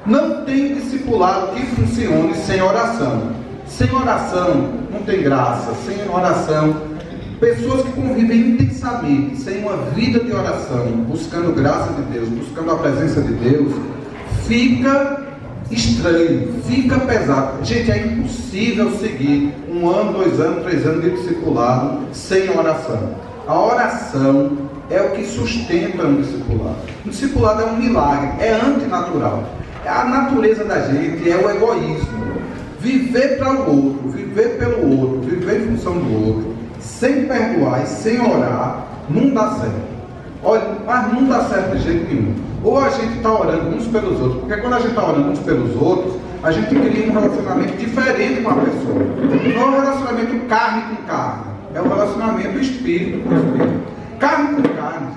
Não tem discipulado que funcione sem oração. Sem oração não tem graça. Sem oração, pessoas que convivem intensamente, sem uma vida de oração, buscando graça de Deus, buscando a presença de Deus, fica estranho, fica pesado. Gente, é impossível seguir 1 ano, 2 anos, 3 anos de discipulado sem oração. A oração é o que sustenta um discipulado. O discipulado é um milagre, é antinatural. A natureza da gente é o egoísmo. Viver para o outro, viver pelo outro, viver em função do outro, sem perdoar e sem orar, não dá certo. Olha, mas não dá certo de jeito nenhum. Ou a gente está orando uns pelos outros, porque quando a gente está orando uns pelos outros, a gente cria um relacionamento diferente com a pessoa. Não é um relacionamento carne com carne, é um relacionamento espírito com espírito. Carne com carne.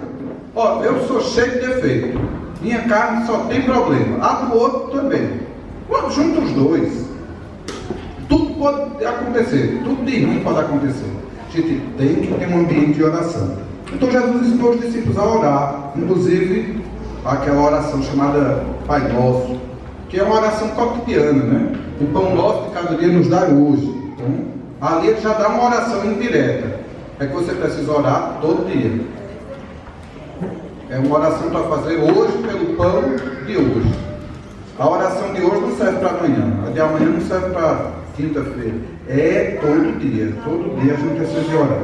Ó, eu sou cheio de defeito. Minha carne só tem problema. A do outro também. Quando junta os dois, tudo pode acontecer. Tudo de ruim pode acontecer. A gente tem que ter um ambiente de oração. Então Jesus ensinou os discípulos a orar, inclusive aquela oração chamada Pai Nosso, que é uma oração cotidiana, né? O pão nosso de cada dia nos dá hoje. Então, ali ele já dá uma oração indireta. É que você precisa orar todo dia. É uma oração para fazer hoje pelo pão de hoje. A oração de hoje não serve para amanhã. A de amanhã não serve para quinta-feira. É todo dia. Todo dia a gente precisa de orar.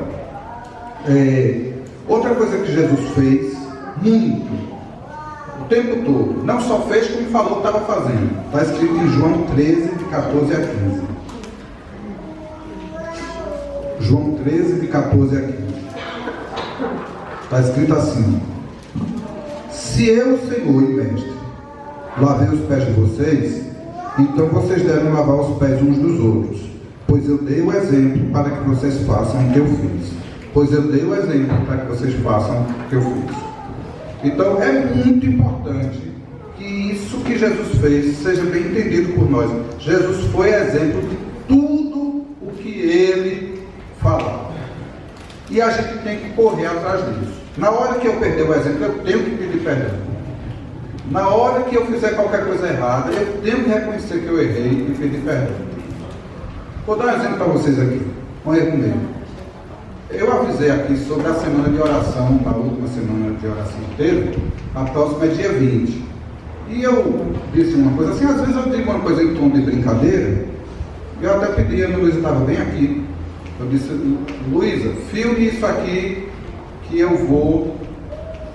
Outra coisa que Jesus fez, muito, o tempo todo, não só fez como falou que estava fazendo. Está escrito em João 13, de 14 a 15. João 13, de 14 a 15. Está escrito assim: se eu, Senhor e Mestre, lavei os pés de vocês, então vocês devem lavar os pés uns dos outros, pois eu dei o exemplo para que vocês façam o que eu fiz. Então é muito importante que isso que Jesus fez seja bem entendido por nós. Jesus foi exemplo de tudo o que ele falava. E a gente tem que correr atrás disso. Na hora que eu perder o exemplo, eu tenho que pedir perdão. Na hora que eu fizer qualquer coisa errada, eu tenho que reconhecer que eu errei e pedir perdão. Vou dar um exemplo para vocês aqui. Olha comigo. Eu avisei aqui sobre a semana de oração, a última semana de oração inteira, a próxima é dia 20. E eu disse uma coisa assim, às vezes eu digo uma coisa em tom de brincadeira, e eu até pedi, a Luísa estava bem aqui. Eu disse: Luísa, filme isso aqui que eu vou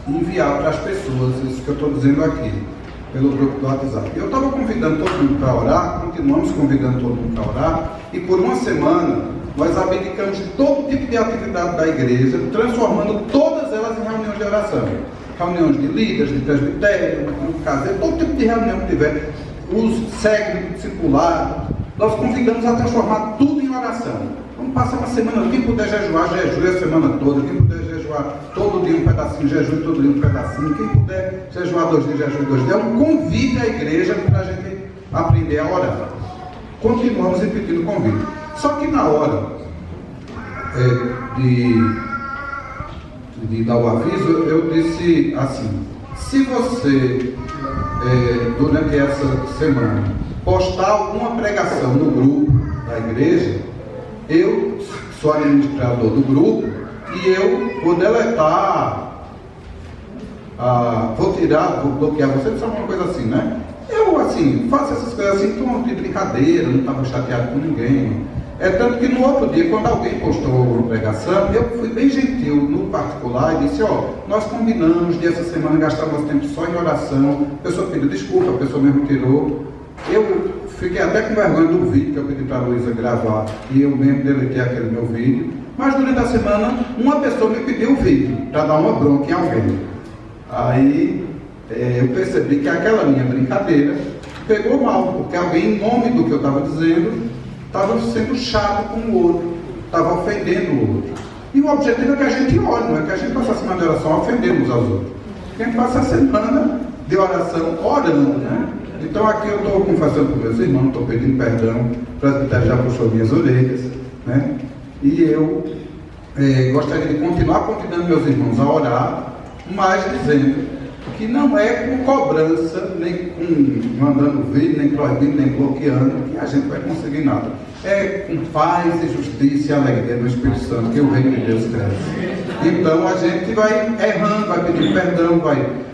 enviar para as pessoas, isso que eu estou dizendo aqui, pelo grupo do WhatsApp. Eu estava convidando todo mundo para orar, continuamos convidando todo mundo para orar, e por uma semana nós abdicamos de todo tipo de atividade da igreja, transformando todas elas em reuniões de oração. Reuniões de líderes, de presbitério, de grupo caseiro, todo tipo de reunião que tiver, os séculos, discipulado, nós convidamos a transformar tudo em oração. Vamos passar uma semana, quem puder jejuar, jejue a semana toda, quem puder jejuar todo dia um pedacinho, jejue todo dia um pedacinho, quem puder jejuar 2 dias, jejue 2 dias. É um convite à igreja para a gente aprender a orar. Continuamos repetindo o convite. Só que na hora de dar o aviso, eu disse assim: se você, durante essa semana, postar alguma pregação no grupo da igreja, eu sou administrador do grupo e eu vou deletar, vou tirar, vou bloquear você, sabe uma coisa assim, né? Eu, assim, faço essas coisas assim, tom de brincadeira, não estava chateado com ninguém. É tanto que no outro dia, quando alguém postou uma pregação, eu fui bem gentil no particular e disse: nós combinamos de essa semana gastar nosso tempo só em oração. A pessoa pediu desculpa, a pessoa mesmo tirou. Eu fiquei até com vergonha do vídeo que eu pedi para a Luísa gravar e eu mesmo deletei aquele meu vídeo. Mas durante a semana, uma pessoa me pediu o vídeo para dar uma bronca em alguém. Aí eu percebi que aquela minha brincadeira pegou mal, porque alguém, em nome do que eu estava dizendo, estava sendo chato com o outro, estava ofendendo o outro. E o objetivo é que a gente ore, não é que a gente passe a semana de oração ofendendo uns aos outros. A gente passa a semana de oração orando, né? Então aqui eu estou confessando para meus irmãos, estou pedindo perdão, o presbitério já puxou minhas orelhas, né? E eu gostaria de continuar convidando meus irmãos a orar, mas dizendo que não é com cobrança, nem com mandando vídeo, nem proibindo, nem bloqueando, que a gente vai conseguir nada. É com paz e justiça e alegria no Espírito Santo que o reino de Deus cresce. Então a gente vai errando, vai pedir perdão,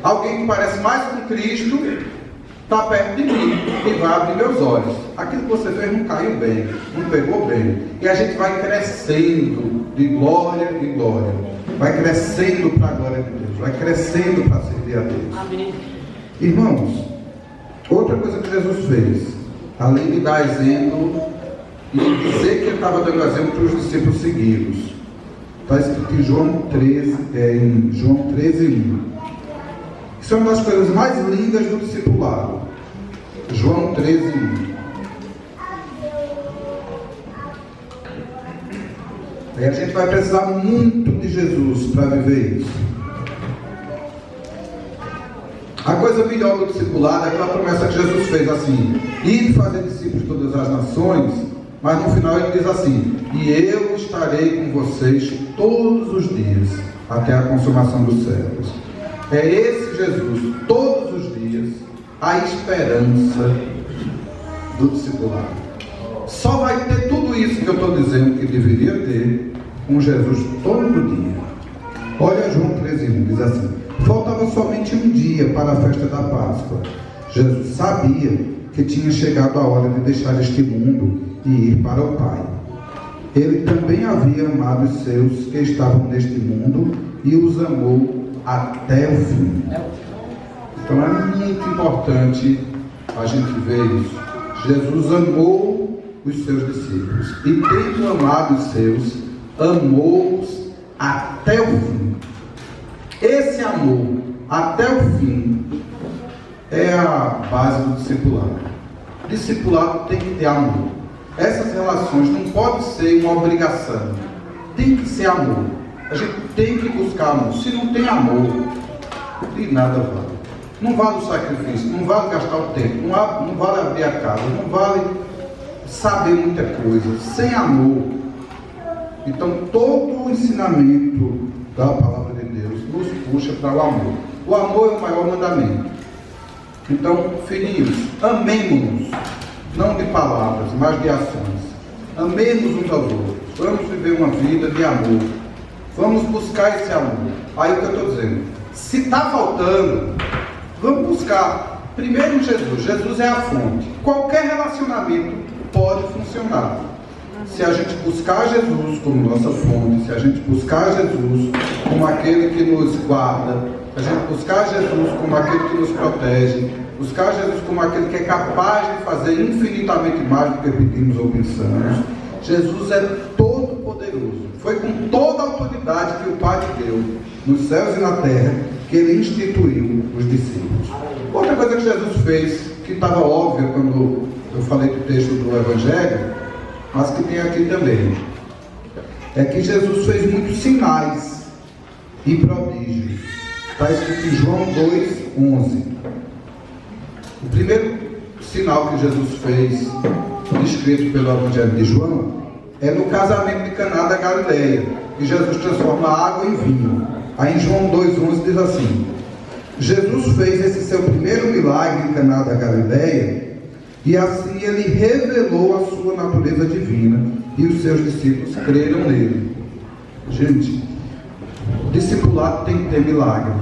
alguém que parece mais com Cristo está perto de mim e vai abrir meus olhos. Aquilo que você fez não caiu bem, não pegou bem. E a gente vai crescendo de glória em glória. Vai crescendo para a glória de Deus. Vai crescendo para servir a Deus. Amém. Irmãos, outra coisa que Jesus fez, além de dar exemplo e dizer que ele estava dando exemplo para os discípulos seguidos, está escrito em João 13, 1. Isso é uma das coisas mais lindas do discipulado. João 13, 1. Aí a gente vai precisar muito de Jesus para viver isso. A coisa melhor do discipulado é aquela promessa que Jesus fez assim: ide fazer discípulos de todas as nações, mas no final ele diz assim: e eu estarei com vocês todos os dias, até a consumação dos séculos. É esse Jesus, todos os dias, a esperança do discipulado. Só vai ter tudo isso que eu estou dizendo que deveria ter com Jesus todo dia. Olha João 13:1, diz assim: faltava somente um dia para a festa da Páscoa. Jesus sabia que tinha chegado a hora de deixar este mundo e ir para o Pai. Ele também havia amado os seus que estavam neste mundo e os amou até o fim. Então é muito importante a gente ver isso. Jesus amou os seus discípulos e, tendo amado os seus, amou-os até o fim. Esse amor até o fim é a base do discipulado. O discipulado tem que ter amor. Essas relações não podem ser uma obrigação, tem que ser amor. A gente tem que buscar amor. Se não tem amor, de nada vale. Não vale o sacrifício, não vale gastar o tempo, não vale abrir a casa, não vale saber muita coisa. Sem amor. Então todo o ensinamento da palavra de Deus nos puxa para o amor. O amor é o maior mandamento. Então, filhinhos, amemos-nos, não de palavras, mas de ações. Amemos uns aos outros. Vamos viver uma vida de amor. Vamos buscar esse amor. Aí o que eu estou dizendo, se está faltando, vamos buscar primeiro em Jesus. Jesus é a fonte. Qualquer relacionamento pode funcionar. Se a gente buscar Jesus como nossa fonte, se a gente buscar Jesus como aquele que nos guarda, se a gente buscar Jesus como aquele que nos protege, buscar Jesus como aquele que é capaz de fazer infinitamente mais do que pedimos ou pensamos, Jesus é todo poderoso. Foi com toda a autoridade que o Pai deu nos céus e na terra que ele instituiu os discípulos. Outra coisa que Jesus fez, que estava óbvia quando eu falei do texto do Evangelho, mas que tem aqui também, é que Jesus fez muitos sinais e prodígios. Está escrito em João 2:11. O primeiro sinal que Jesus fez, descrito pelo Evangelho de João, é no casamento de Caná da Galileia, que Jesus transforma a água em vinho. Aí em João 2:11 diz assim: Jesus fez esse seu primeiro milagre em Caná da Galileia, e assim ele revelou a sua natureza divina, e os seus discípulos creram nele. Gente, discipulado tem que ter milagre.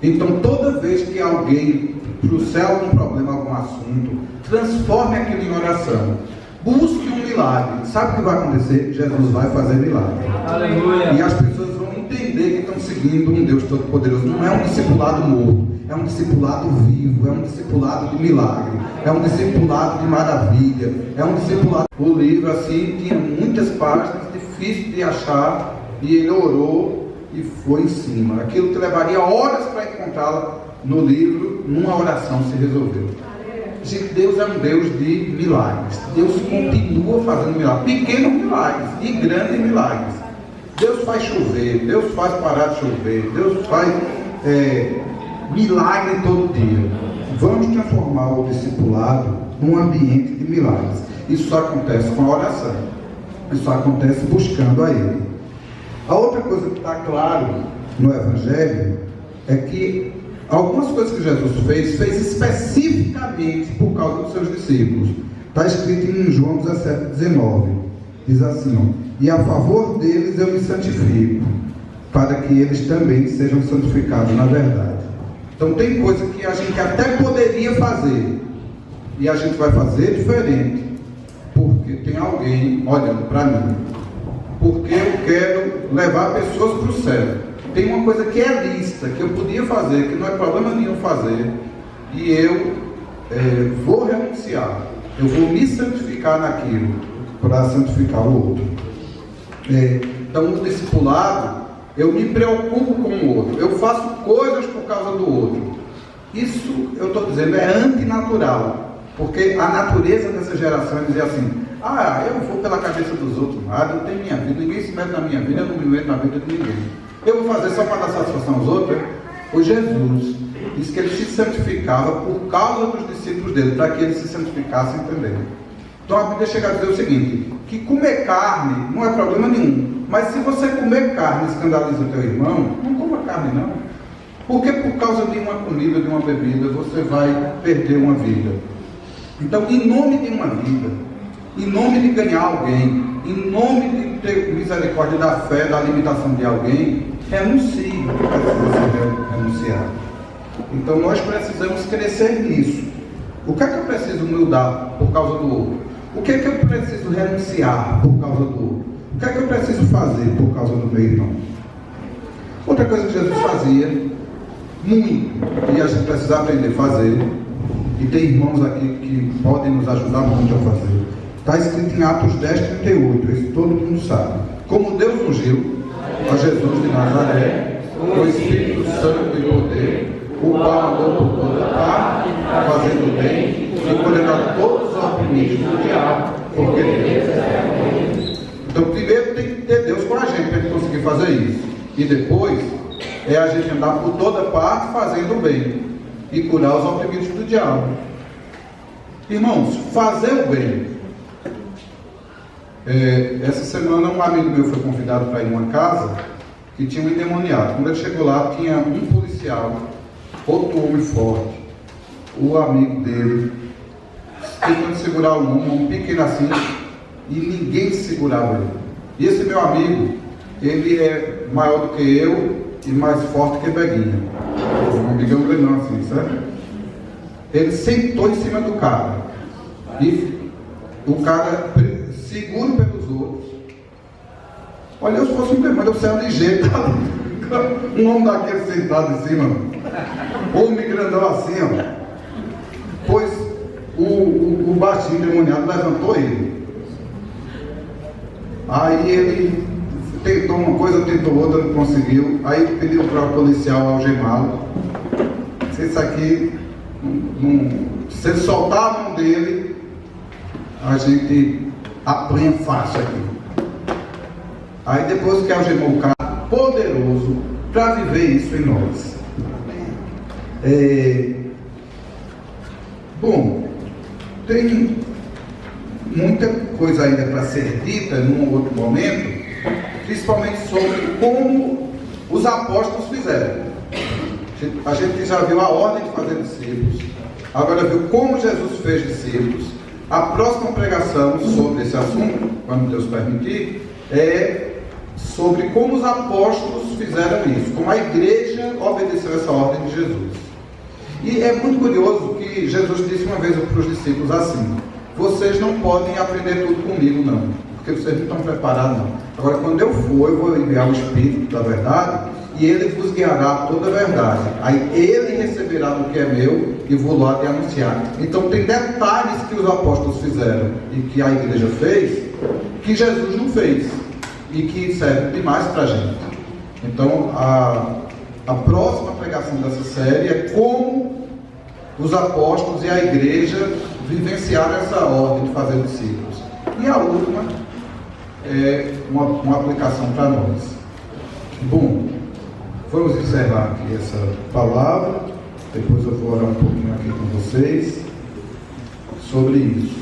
Então toda vez que alguém trouxer algum problema, algum assunto, transforme aquilo em oração. Busque um milagre. Sabe o que vai acontecer? Jesus vai fazer milagre. Aleluia. E as pessoas vão entender que estão seguindo um Deus Todo-Poderoso. Não é um discipulado morto, é um discipulado vivo, é um discipulado de milagre, é um discipulado de maravilha, é um discipulado. O livro assim tinha muitas páginas, difícil de achar, e ele orou e foi em cima. Aquilo que levaria horas para encontrá-la no livro, numa oração se resolveu. Gente, Deus é um Deus de milagres. Deus continua fazendo milagres, pequenos milagres e grandes milagres. Deus faz chover, Deus faz parar de chover, Deus faz milagre todo dia. Vamos transformar o discipulado num ambiente de milagres. Isso só acontece com a oração. Isso só acontece buscando a Ele. A outra coisa que está claro no Evangelho é que algumas coisas que Jesus fez especificamente por causa dos seus discípulos. Está escrito em João 17:19. Diz assim, ó: e a favor deles eu me santifico, para que eles também sejam santificados na verdade. Então tem coisa que a gente até poderia fazer, e a gente vai fazer diferente, porque tem alguém olhando para mim, porque eu quero levar pessoas para o céu. Tem uma coisa que é lista, que eu podia fazer, que não é problema nenhum fazer, e eu vou renunciar, eu vou me santificar naquilo, para santificar o outro. Então, no discipulado, eu me preocupo com o outro, eu faço coisas por causa do outro. Isso, eu estou dizendo, é antinatural, porque a natureza dessa geração é dizer assim: eu vou pela cabeça dos outros, eu tenho minha vida, ninguém se mete na minha vida, eu não me meto na vida de ninguém. Eu vou fazer só para dar satisfação aos outros? O Jesus disse que ele se santificava por causa dos discípulos dele, para que eles se santificassem também. Então a Bíblia chega a dizer o seguinte: que comer carne não é problema nenhum. Mas se você comer carne e escandaliza o teu irmão, não coma carne não. Porque por causa de uma comida, de uma bebida, você vai perder uma vida. Então, em nome de uma vida, em nome de ganhar alguém, em nome de ter misericórdia da fé, da limitação de alguém, renuncie o que precisa ser renunciado. Então, nós precisamos crescer nisso. O que é que eu preciso mudar por causa do outro? O que é que eu preciso renunciar por causa do outro? O que é que eu preciso fazer por causa do meu irmão? Outra coisa que Jesus fazia, muito, e a gente precisa aprender a fazer, e tem irmãos aqui que podem nos ajudar muito a fazer. Está escrito em Atos 10:38, isso todo mundo sabe. Como Deus ungiu a Jesus de Nazaré, com o Espírito Santo e poder, o qual andou por toda parte, fazendo bem e condenando todos os oprimidos do diabo, porque Deus é bom. Então, primeiro tem que ter Deus com a gente para a gente conseguir fazer isso. E depois é a gente andar por toda parte fazendo bem e curar os oprimidos do diabo. Irmãos, fazer o bem. Essa semana um amigo meu foi convidado para ir numa casa que tinha um endemoniado. Quando ele chegou lá, tinha um policial, outro homem forte, o amigo dele, tentando segurar o homem pequeno assim, e ninguém segurava ele. E esse meu amigo, ele é maior do que eu e mais forte que Beguinha. Um amigão grandão assim, certo? Ele sentou em cima do cara. E o cara, seguro pelos outros. Olha, eu se fosse um demônio, eu saio ligeiro. Um homem daquele sentado em cima. Homem grandão assim, ó. Pois o baixinho demoniado levantou ele. Aí ele tentou uma coisa, tentou outra, não conseguiu. Aí pediu para o policial algemá-lo. Se isso aqui, se ele soltar a mão dele, a gente apanha fácil aqui. Aí depois que algemou o cara, poderoso para viver isso em nós. Bom, tem muita coisa ainda para ser dita num outro momento, principalmente sobre como os apóstolos fizeram. A gente já viu a ordem de fazer discípulos, agora viu como Jesus fez discípulos. A próxima pregação sobre esse assunto, quando Deus permitir, é sobre como os apóstolos fizeram isso, como a igreja obedeceu essa ordem de Jesus. E é muito curioso que Jesus disse uma vez para os discípulos assim: vocês não podem aprender tudo comigo não, porque vocês não estão preparados não. Agora quando eu for, eu vou enviar o Espírito da verdade, e ele vos guiará a toda a verdade. Aí ele receberá do que é meu e vou lá de anunciar. Então tem detalhes que os apóstolos fizeram e que a igreja fez, que Jesus não fez, e que serve demais para a gente. Então a próxima pregação dessa série é como os apóstolos e a igreja vivenciaram essa ordem de fazer discípulos. E a última é uma aplicação para nós. Bom, vamos encerrar aqui essa palavra. Depois eu vou orar um pouquinho aqui com vocês sobre isso.